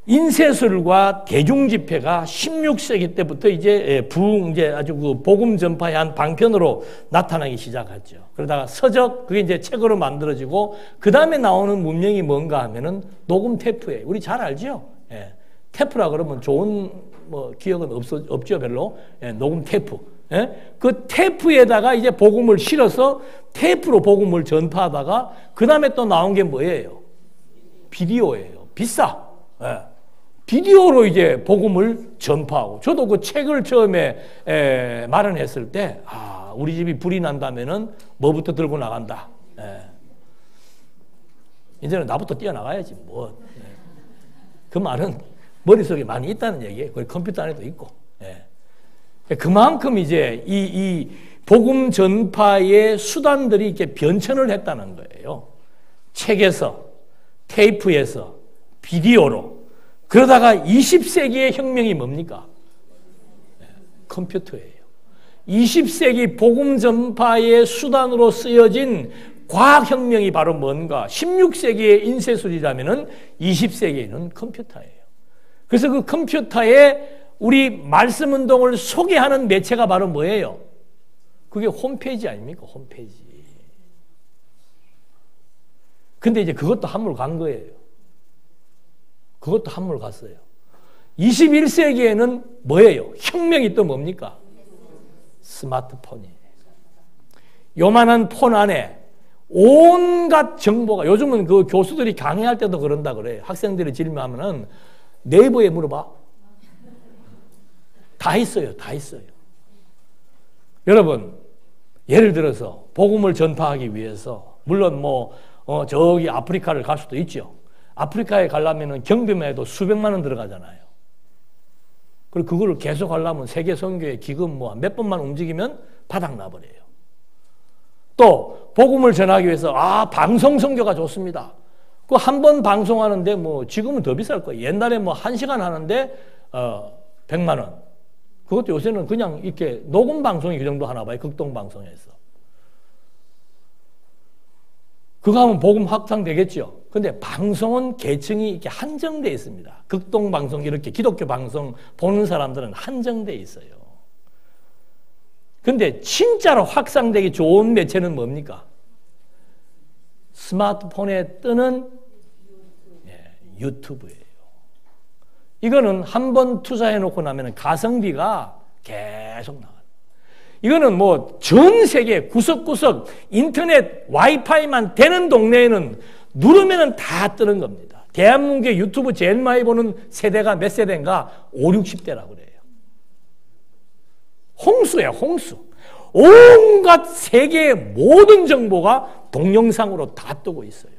인쇄술과 대중집회가 16세기 때부터 이제 이제 아주 그 복음 전파의 한 방편으로 나타나기 시작했죠. 그러다가 서적, 그게 이제 책으로 만들어지고, 그 다음에 나오는 문명이 뭔가 하면은 녹음 테프예요. 우리 잘 알죠? 예. 테프라 그러면 좋은 뭐 기억은 없죠, 별로. 예, 녹음 테프. 예? 그 테프에다가 이제 복음을 실어서 테프로 복음을 전파하다가, 그 다음에 또 나온 게 뭐예요? 비디오예요. 비싸. 예. 비디오로 이제 복음을 전파하고, 저도 그 책을 처음에 마련했을 때, 우리 집이 불이 난다면은 뭐부터 들고 나간다. 이제는 나부터 뛰어나가야지 뭐. 그 말은 머릿속에 많이 있다는 얘기예요. 그 컴퓨터 안에도 있고. 그만큼 이제 이 복음 전파의 수단들이 이렇게 변천을 했다는 거예요. 책에서, 테이프에서, 비디오로. 그러다가 20세기의 혁명이 뭡니까? 컴퓨터예요. 20세기 복음 전파의 수단으로 쓰여진 과학혁명이 바로 뭔가? 16세기의 인쇄술이라면 20세기에는 컴퓨터예요. 그래서 그 컴퓨터에 우리 말씀운동을 소개하는 매체가 바로 뭐예요? 그게 홈페이지 아닙니까? 홈페이지. 근데 이제 그것도 한물 간 거예요. 그것도 한물 갔어요. 21세기에는 뭐예요? 혁명이 또 뭡니까? 스마트폰이에요. 요만한 폰 안에 온갖 정보가, 요즘은 그 교수들이 강의할 때도 그런다 그래요. 학생들이 질문하면은 네이버에 물어봐. 다 있어요. 다 있어요. 여러분, 예를 들어서 복음을 전파하기 위해서, 물론 뭐 저기 아프리카를 갈 수도 있죠. 아프리카에 가려면 경비만 해도 수백만 원 들어가잖아요. 그리고 그거를 계속 하려면 세계 선교회 기금 뭐 몇 번만 움직이면 바닥 나버려요. 또 복음을 전하기 위해서 방송 선교가 좋습니다. 그 한 번 방송하는데 뭐 지금은 더 비쌀 거예요. 옛날에 뭐 1시간 하는데 100만 원. 그것도 요새는 그냥 이렇게 녹음 방송이 그 정도 하나 봐요. 극동 방송에서. 그거 하면 복음 확산되겠죠. 근데 방송은 계층이 이렇게 한정되어 있습니다. 극동 방송, 이렇게 기독교 방송 보는 사람들은 한정되어 있어요. 근데 진짜로 확산되기 좋은 매체는 뭡니까? 스마트폰에 뜨는 유튜브예요. 이거는 한 번 투자해 놓고 나면 가성비가 계속 나와요. 이거는 뭐 전 세계 구석구석 인터넷 와이파이만 되는 동네에는 누르면 다 뜨는 겁니다. 대한민국의 유튜브 제일 많이 보는 세대가 몇 세대인가? 5, 60대라고 그래요. 홍수예요, 홍수. 온갖 세계의 모든 정보가 동영상으로 다 뜨고 있어요.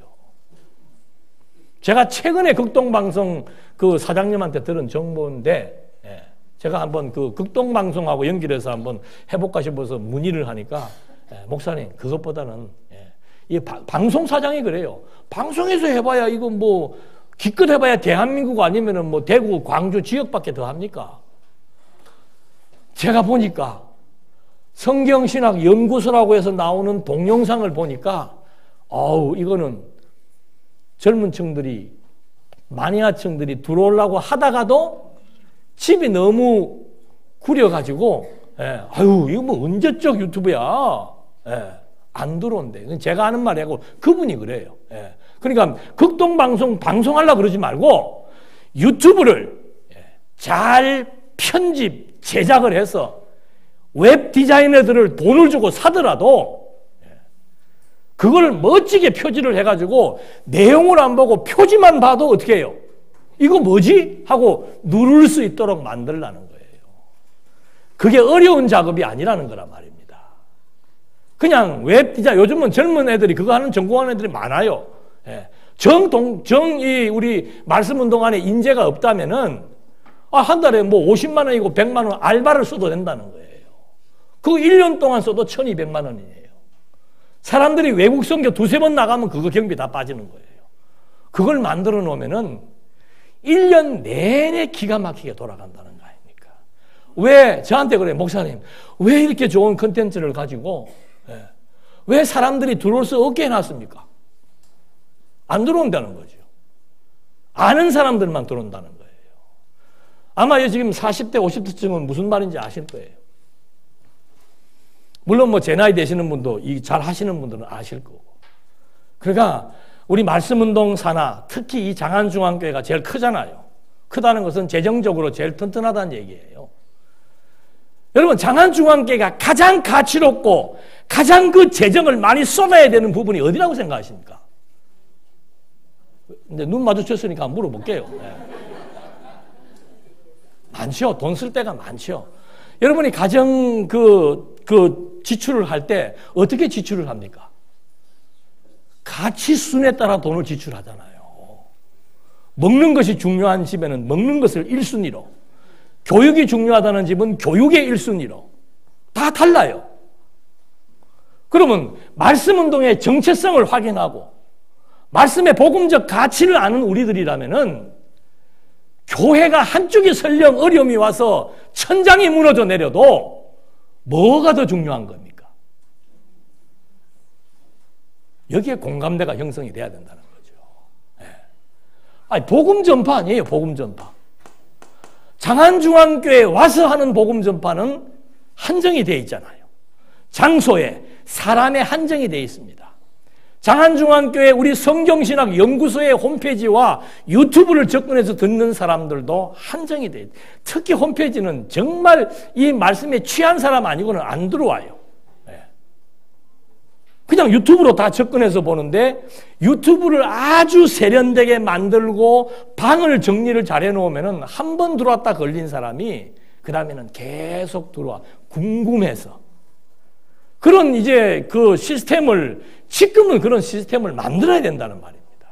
제가 최근에 극동방송 그 사장님한테 들은 정보인데, 제가 한번 그 극동방송하고 연결해서 한번 해볼까 싶어서 문의를 하니까, 목사님, 그것보다는, 이 방송 사장이 그래요. 방송에서 해봐야 이거 뭐, 기껏 해봐야 대한민국 아니면은 뭐 대구, 광주 지역밖에 더 합니까? 제가 보니까 성경신학 연구소라고 해서 나오는 동영상을 보니까, 이거는 젊은 층들이, 마니아층들이 들어오려고 하다가도 집이 너무 구려가지고, 이거 뭐 언제적 유튜브야. 안 들어온대. 제가 하는 말이 아니고 그분이 그래요. 그러니까 극동방송 방송하려고 그러지 말고 유튜브를 잘 편집, 제작을 해서 웹 디자이너들을 돈을 주고 사더라도 그걸 멋지게 표지를 해가지고 내용을 안 보고 표지만 봐도 어떻게 해요? 이거 뭐지? 하고 누를 수 있도록 만들라는 거예요. 그게 어려운 작업이 아니라는 거란 말입니다. 그냥 웹 디자인, 요즘은 젊은 애들이 그거 하는 전공하는 애들이 많아요. 우리 말씀 운동 안에 인재가 없다면은 한 달에 뭐 50만 원이고 100만 원 알바를 써도 된다는 거예요. 그거 1년 동안 써도 1200만 원이에요. 사람들이 외국 선교 두세 번 나가면 그거 경비 다 빠지는 거예요. 그걸 만들어 놓으면은 1년 내내 기가 막히게 돌아간다는 거 아닙니까? 왜 저한테 그래요? 목사님, 왜 이렇게 좋은 컨텐츠를 가지고 왜 사람들이 들어올 수 없게 해놨습니까? 안 들어온다는 거죠. 아는 사람들만 들어온다는 거예요. 아마 지금 40대, 50대쯤은 무슨 말인지 아실 거예요. 물론 뭐 제 나이 되시는 분도 잘 하시는 분들은 아실 거고. 그러니까 우리 말씀운동 산하, 특히 이 장안중앙교회가 제일 크잖아요. 크다는 것은 재정적으로 제일 튼튼하다는 얘기예요. 여러분, 장안중앙교회가 가장 가치롭고 가장 그 재정을 많이 쏟아야 되는 부분이 어디라고 생각하십니까? 근데 눈 마주쳤으니까 물어볼게요. 네. 많죠. 돈 쓸 데가 많죠. 여러분이 가정 지출을 할 때 어떻게 지출을 합니까? 가치순에 따라 돈을 지출하잖아요. 먹는 것이 중요한 집에는 먹는 것을 1순위로, 교육이 중요하다는 집은 교육의 1순위로 다 달라요. 그러면 말씀운동의 정체성을 확인하고 말씀의 복음적 가치를 아는 우리들이라면은 교회가 한쪽이 설령 어려움이 와서 천장이 무너져 내려도 뭐가 더 중요한 겁니까? 여기에 공감대가 형성이 돼야 된다는 거죠. 네. 아니, 복음 전파 아니에요, 복음 전파. 장안중앙교회에 와서 하는 복음 전파는 한정이 되어 있잖아요. 장소에, 사람에 한정이 되어 있습니다. 장안중앙교회 우리 성경신학 연구소의 홈페이지와 유튜브를 접근해서 듣는 사람들도 한정이 돼요. 특히 홈페이지는 정말 이 말씀에 취한 사람 아니고는 안 들어와요. 그냥 유튜브로 다 접근해서 보는데 유튜브를 아주 세련되게 만들고 방을 정리를 잘 해놓으면 한 번 들어왔다 걸린 사람이 그 다음에는 계속 들어와. 궁금해서. 그런 이제 그 시스템을, 지금은 그런 시스템을 만들어야 된다는 말입니다.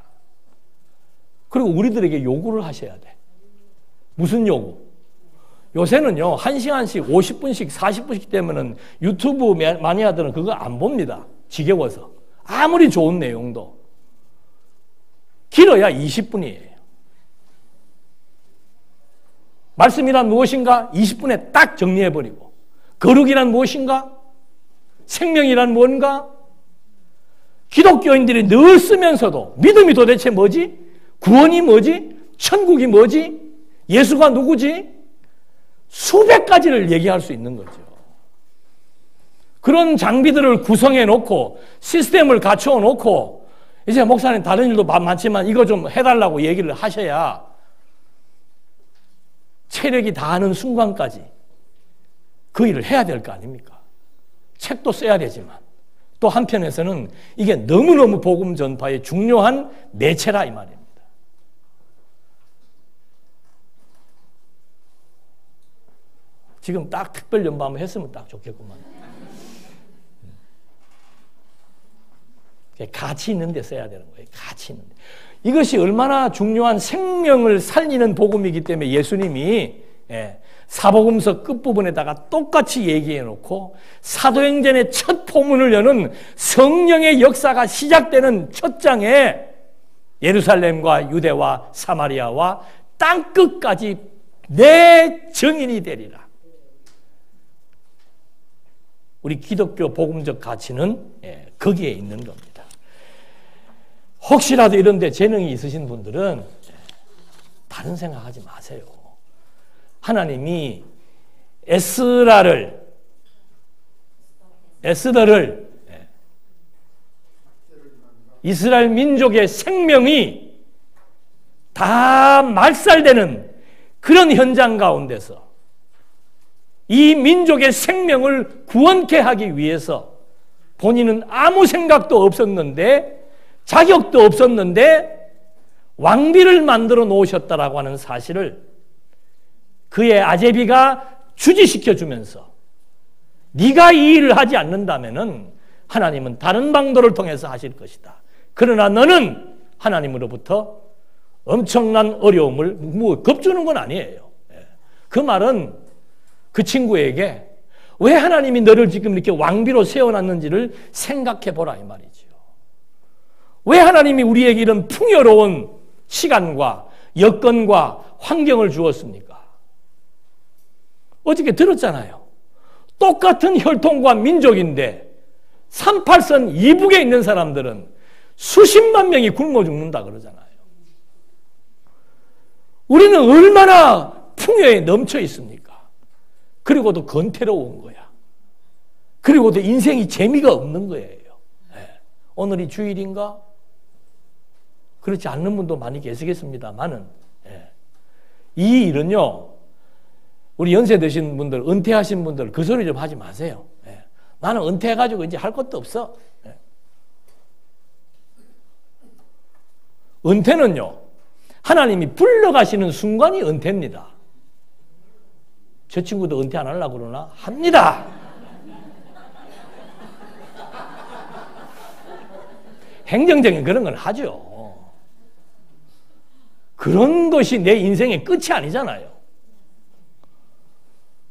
그리고 우리들에게 요구를 하셔야 돼. 무슨 요구? 요새는요, 1시간씩 50분씩 40분씩 되면은 유튜브 마니아들은 그거 안 봅니다. 지겨워서. 아무리 좋은 내용도. 길어야 20분이에요. 말씀이란 무엇인가? 20분에 딱 정리해버리고. 거룩이란 무엇인가? 생명이란 뭔가? 기독교인들이 늘 쓰면서도 믿음이 도대체 뭐지? 구원이 뭐지? 천국이 뭐지? 예수가 누구지? 수백 가지를 얘기할 수 있는 거죠. 그런 장비들을 구성해 놓고 시스템을 갖춰 놓고 이제 목사님 다른 일도 많지만 이거 좀 해달라고 얘기를 하셔야 체력이 다하는 순간까지 그 일을 해야 될 거 아닙니까? 책도 써야 되지만 또 한편에서는 이게 너무너무 복음 전파의 중요한 매체라 이 말입니다. 지금 딱 특별 연보 한번 했으면 딱 좋겠구만. 가치 있는 데 써야 되는 거예요. 가치 있는 데. 이것이 얼마나 중요한 생명을 살리는 복음이기 때문에 예수님이 사복음서 끝부분에다가 똑같이 얘기해 놓고 사도행전의 첫 포문을 여는 성령의 역사가 시작되는 첫 장에 예루살렘과 유대와 사마리아와 땅끝까지 내 증인이 되리라. 우리 기독교 복음적 가치는 거기에 있는 겁니다. 혹시라도 이런 데 재능이 있으신 분들은 다른 생각하지 마세요. 하나님이 에스더를 이스라엘 민족의 생명이 다 말살되는 그런 현장 가운데서 이 민족의 생명을 구원케 하기 위해서 본인은 아무 생각도 없었는데 자격도 없었는데 왕비를 만들어 놓으셨다라고 하는 사실을 그의 아제비가 주지시켜 주면서 네가 이 일을 하지 않는다면은 하나님은 다른 방도를 통해서 하실 것이다. 그러나 너는 하나님으로부터 엄청난 어려움을 겁주는 건 아니에요. 그 말은 그 친구에게 왜 하나님이 너를 지금 이렇게 왕비로 세워놨는지를 생각해 보라 이 말이죠. 왜 하나님이 우리에게 이런 풍요로운 시간과 여건과 환경을 주었습니까? 어저께 들었잖아요. 똑같은 혈통과 민족인데 38선 이북에 있는 사람들은 수십만 명이 굶어 죽는다 그러잖아요. 우리는 얼마나 풍요에 넘쳐 있습니까? 그리고도 건태로운 거야. 그리고도 인생이 재미가 없는 거예요. 네. 오늘이 주일인가? 그렇지 않는 분도 많이 계시겠습니다만은, 네. 이 일은요, 우리 연세 드신 분들, 은퇴하신 분들 그 소리 좀 하지 마세요. 네. 나는 은퇴해가지고 이제 할 것도 없어. 네. 은퇴는요, 하나님이 불러가시는 순간이 은퇴입니다. 저 친구도 은퇴 안 하려고 그러나? 합니다. 행정적인 그런 건 하죠. 그런 것이 내 인생의 끝이 아니잖아요.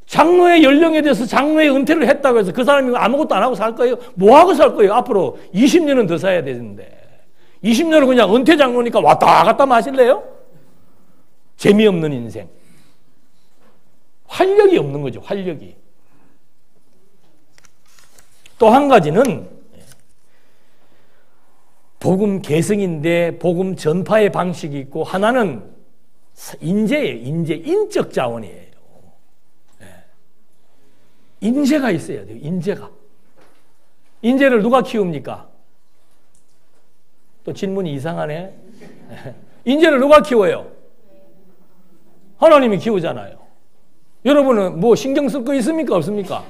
장로의 연령에 대해서 장로의 은퇴를 했다고 해서 그 사람이 아무것도 안 하고 살 거예요? 뭐 하고 살 거예요? 앞으로 20년은 더 살아야 되는데 20년을 그냥 은퇴 장로니까 왔다 갔다 마실래요? 재미없는 인생. 활력이 없는 거죠. 활력이. 또 한 가지는 복음 계승인데 복음 전파의 방식이 있고 하나는 인재예요. 인재. 인적 자원이에요. 인재가 있어야 돼요. 인재가. 인재를 누가 키웁니까? 또 질문이 이상하네. 인재를 누가 키워요? 하나님이 키우잖아요. 여러분은 뭐 신경 쓸 거 있습니까? 없습니까?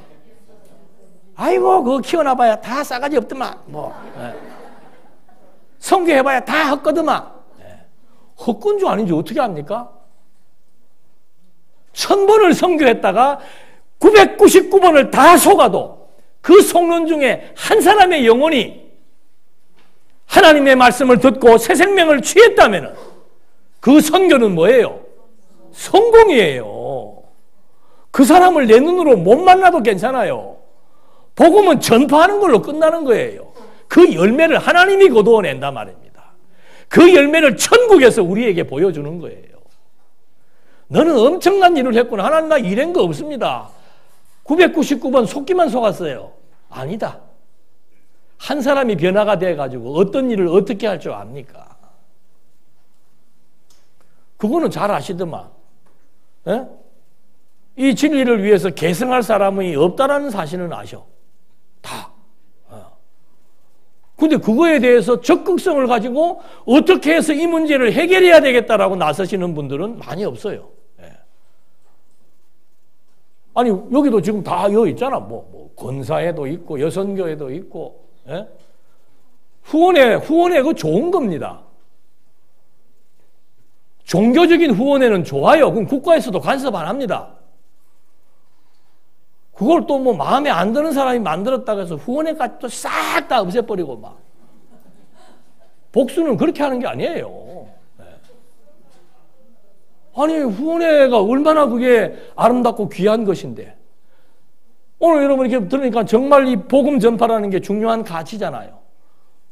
아이고 그거 키워놔봐야 다 싸가지 없더만. 뭐 성교해봐야 다 헛거더만. 헛건줄 아닌지 어떻게 합니까? 1000번을 성교했다가 999번을 다 속아도 그 속는 중에 한 사람의 영혼이 하나님의 말씀을 듣고 새 생명을 취했다면 그 선교는 뭐예요? 성공이에요. 그 사람을 내 눈으로 못 만나도 괜찮아요. 복음은 전파하는 걸로 끝나는 거예요. 그 열매를 하나님이 거두어낸단 말입니다. 그 열매를 천국에서 우리에게 보여주는 거예요. 너는 엄청난 일을 했구나. 하나님 나 일한 거 없습니다. 999번 속기만 속았어요. 아니다. 한 사람이 변화가 돼가지고 어떤 일을 어떻게 할 줄 압니까? 그거는 잘 아시더만. 에? 이 진리를 위해서 계승할 사람이 없다라는 사실은 아셔. 다. 근데 그거에 대해서 적극성을 가지고 어떻게 해서 이 문제를 해결해야 되겠다라고 나서시는 분들은 많이 없어요. 예. 아니, 여기도 지금 다 여기 있잖아. 뭐 권사에도 있고, 여선교에도 있고, 예? 후원회 그거 좋은 겁니다. 종교적인 후원회는 좋아요. 그럼 국가에서도 간섭 안 합니다. 그걸 또 뭐 마음에 안 드는 사람이 만들었다고 해서 후원회까지 또 싹 다 없애버리고 막. 복수는 그렇게 하는 게 아니에요. 아니, 후원회가 얼마나 그게 아름답고 귀한 것인데. 오늘 여러분 이렇게 들으니까 정말 이 복음 전파라는 게 중요한 가치잖아요.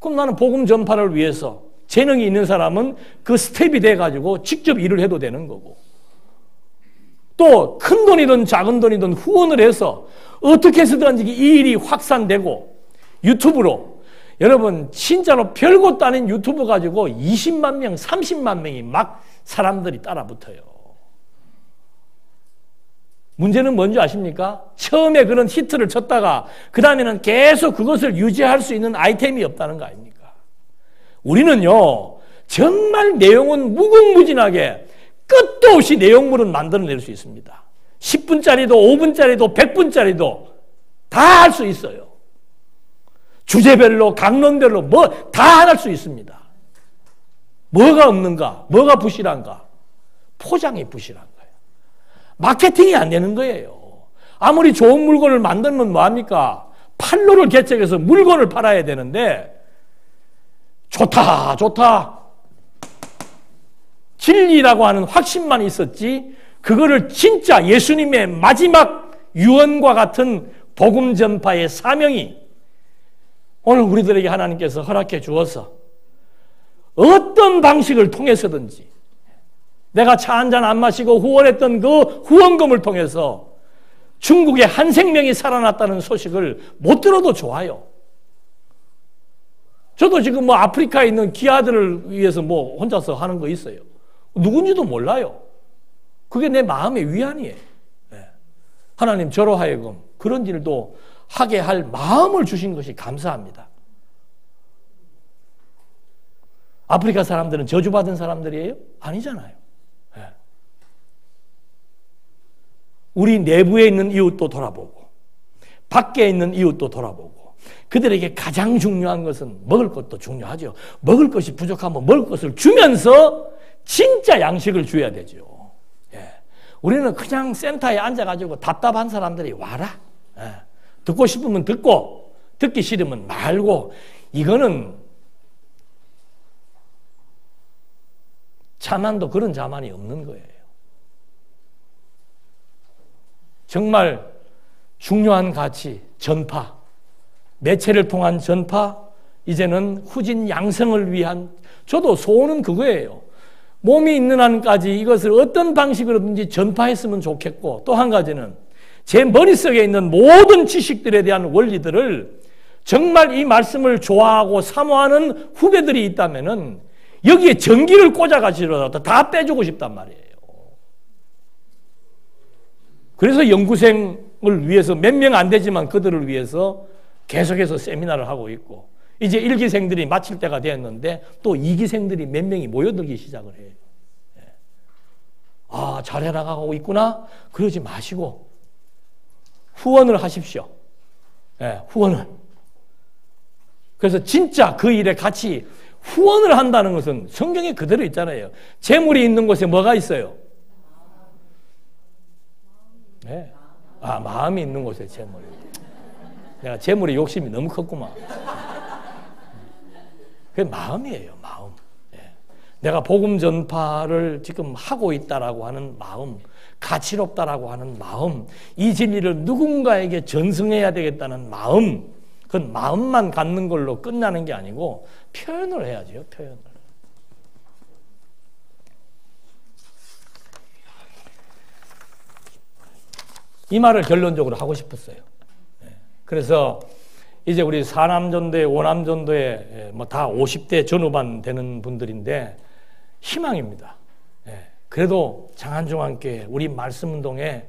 그럼 나는 복음 전파를 위해서 재능이 있는 사람은 그 스텝이 돼가지고 직접 일을 해도 되는 거고. 또 큰 돈이든 작은 돈이든 후원을 해서 어떻게 해서든지 이 일이 확산되고 유튜브로 여러분 진짜로 별것도 아닌 유튜브 가지고 20만 명, 30만 명이 막 사람들이 따라 붙어요. 문제는 뭔지 아십니까? 처음에 그런 히트를 쳤다가 그 다음에는 계속 그것을 유지할 수 있는 아이템이 없다는 거 아닙니까? 우리는요 정말 내용은 무궁무진하게 끝도 없이 내용물은 만들어낼 수 있습니다. 10분짜리도 5분짜리도 100분짜리도 다 할 수 있어요. 주제별로 강론별로 뭐 다 할 수 있습니다. 뭐가 없는가? 뭐가 부실한가? 포장이 부실한 거예요. 마케팅이 안 되는 거예요. 아무리 좋은 물건을 만들면 뭐합니까? 판로를 개척해서 물건을 팔아야 되는데 좋다 진리라고 하는 확신만 있었지 그거를 진짜 예수님의 마지막 유언과 같은 복음 전파의 사명이 오늘 우리들에게 하나님께서 허락해 주어서 어떤 방식을 통해서든지 내가 차 한 잔 안 마시고 후원했던 그 후원금을 통해서 중국에 한 생명이 살아났다는 소식을 못 들어도 좋아요. 저도 지금 뭐 아프리카에 있는 기아들을 위해서 뭐 혼자서 하는 거 있어요. 누군지도 몰라요. 그게 내 마음의 위안이에요. 하나님 저로 하여금 그런 일도 하게 할 마음을 주신 것이 감사합니다. 아프리카 사람들은 저주받은 사람들이에요? 아니잖아요. 우리 내부에 있는 이웃도 돌아보고 밖에 있는 이웃도 돌아보고 그들에게 가장 중요한 것은 먹을 것도 중요하죠. 먹을 것이 부족하면 먹을 것을 주면서 진짜 양식을 줘야 되죠. 우리는 그냥 센터에 앉아가지고 답답한 사람들이 와라. 듣고 싶으면 듣고 듣기 싫으면 말고 이거는 자만도 그런 자만이 없는 거예요. 정말 중요한 가치, 전파, 매체를 통한 전파, 이제는 후진 양성을 위한 저도 소원은 그거예요. 몸이 있는 한까지 이것을 어떤 방식으로든지 전파했으면 좋겠고 또 한 가지는 제 머릿속에 있는 모든 지식들에 대한 원리들을 정말 이 말씀을 좋아하고 사모하는 후배들이 있다면은 여기에 전기를 꽂아가지고라도 다 빼주고 싶단 말이에요. 그래서 연구생을 위해서 몇 명 안 되지만 그들을 위해서 계속해서 세미나를 하고 있고 이제 1기생들이 마칠 때가 되었는데 또 2기생들이 몇 명이 모여들기 시작을 해요. 아, 잘해 나가고 있구나? 그러지 마시고 후원을 하십시오. 후원을. 그래서 진짜 그 일에 같이 후원을 한다는 것은 성경에 그대로 있잖아요. 재물이 있는 곳에 뭐가 있어요? 마음이 있는 곳에 재물이. 내가 재물의 욕심이 너무 컸구만. 그게 마음이에요, 마음. 내가 복음 전파를 지금 하고 있다라고 하는 마음, 가치롭다라고 하는 마음, 이 진리를 누군가에게 전승해야 되겠다는 마음, 그건 마음만 갖는 걸로 끝나는 게 아니고 표현을 해야죠, 표현을. 이 말을 결론적으로 하고 싶었어요. 그래서 이제 우리 사남전도회, 오남전도회 뭐 다 50대 전후반 되는 분들인데 희망입니다. 그래도 장안중앙교회 우리 말씀운동에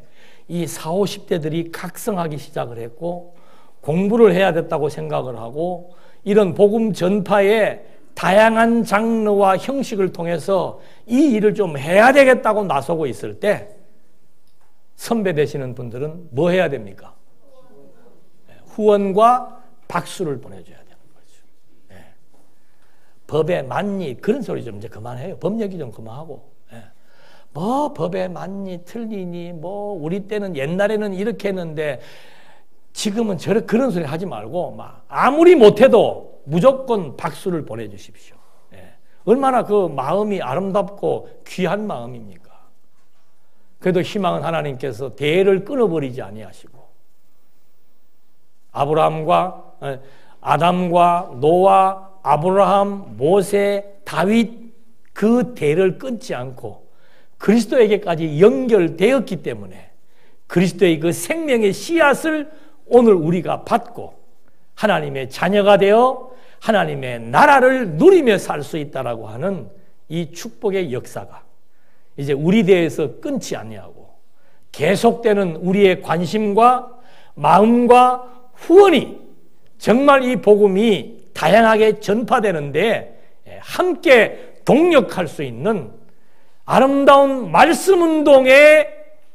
이 40, 50대들이 각성하기 시작을 했고 공부를 해야 됐다고 생각을 하고 이런 복음 전파의 다양한 장르와 형식을 통해서 이 일을 좀 해야 되겠다고 나서고 있을 때 선배 되시는 분들은 뭐 해야 됩니까? 후원과 박수를 보내줘야 되는 거죠. 법에 맞니 그런 소리 좀 이제 그만해요. 법 얘기 좀 그만하고. 뭐 법에 맞니 틀리니 뭐 우리 때는 옛날에는 이렇게 했는데 지금은 그런 소리 하지 말고 막 아무리 못해도 무조건 박수를 보내주십시오. 얼마나 그 마음이 아름답고 귀한 마음입니까? 그래도 희망은 하나님께서 대를 끊어버리지 아니하시고 아담과 노아, 아브라함, 모세, 다윗 그 대를 끊지 않고 그리스도에게까지 연결되었기 때문에 그리스도의 그 생명의 씨앗을 오늘 우리가 받고 하나님의 자녀가 되어 하나님의 나라를 누리며 살 수 있다라고 하는 이 축복의 역사가 이제 우리 대에서 끊지 아니하고 계속되는 우리의 관심과 마음과 후원이 정말 이 복음이 다양하게 전파되는데 함께 동력할 수 있는 아름다운 말씀 운동의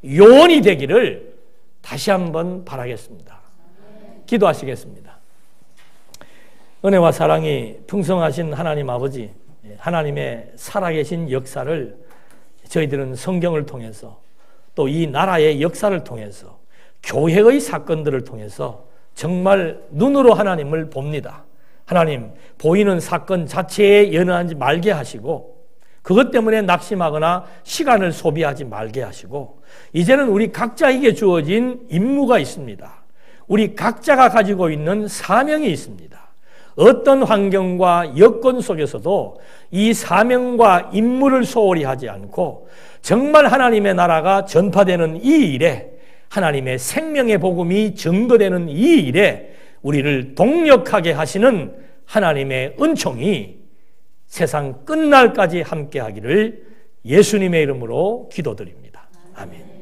요원이 되기를 다시 한번 바라겠습니다. 기도하시겠습니다. 은혜와 사랑이 풍성하신 하나님 아버지, 하나님의 살아계신 역사를 저희들은 성경을 통해서 또 이 나라의 역사를 통해서 교회의 사건들을 통해서 정말 눈으로 하나님을 봅니다. 하나님, 보이는 사건 자체에 연연하지 말게 하시고 그것 때문에 낙심하거나 시간을 소비하지 말게 하시고 이제는 우리 각자에게 주어진 임무가 있습니다. 우리 각자가 가지고 있는 사명이 있습니다. 어떤 환경과 여건 속에서도 이 사명과 임무를 소홀히 하지 않고 정말 하나님의 나라가 전파되는 이 일에, 하나님의 생명의 복음이 증거되는 이 일에 우리를 동력하게 하시는 하나님의 은총이 세상 끝날까지 함께하기를 예수님의 이름으로 기도드립니다. 아멘.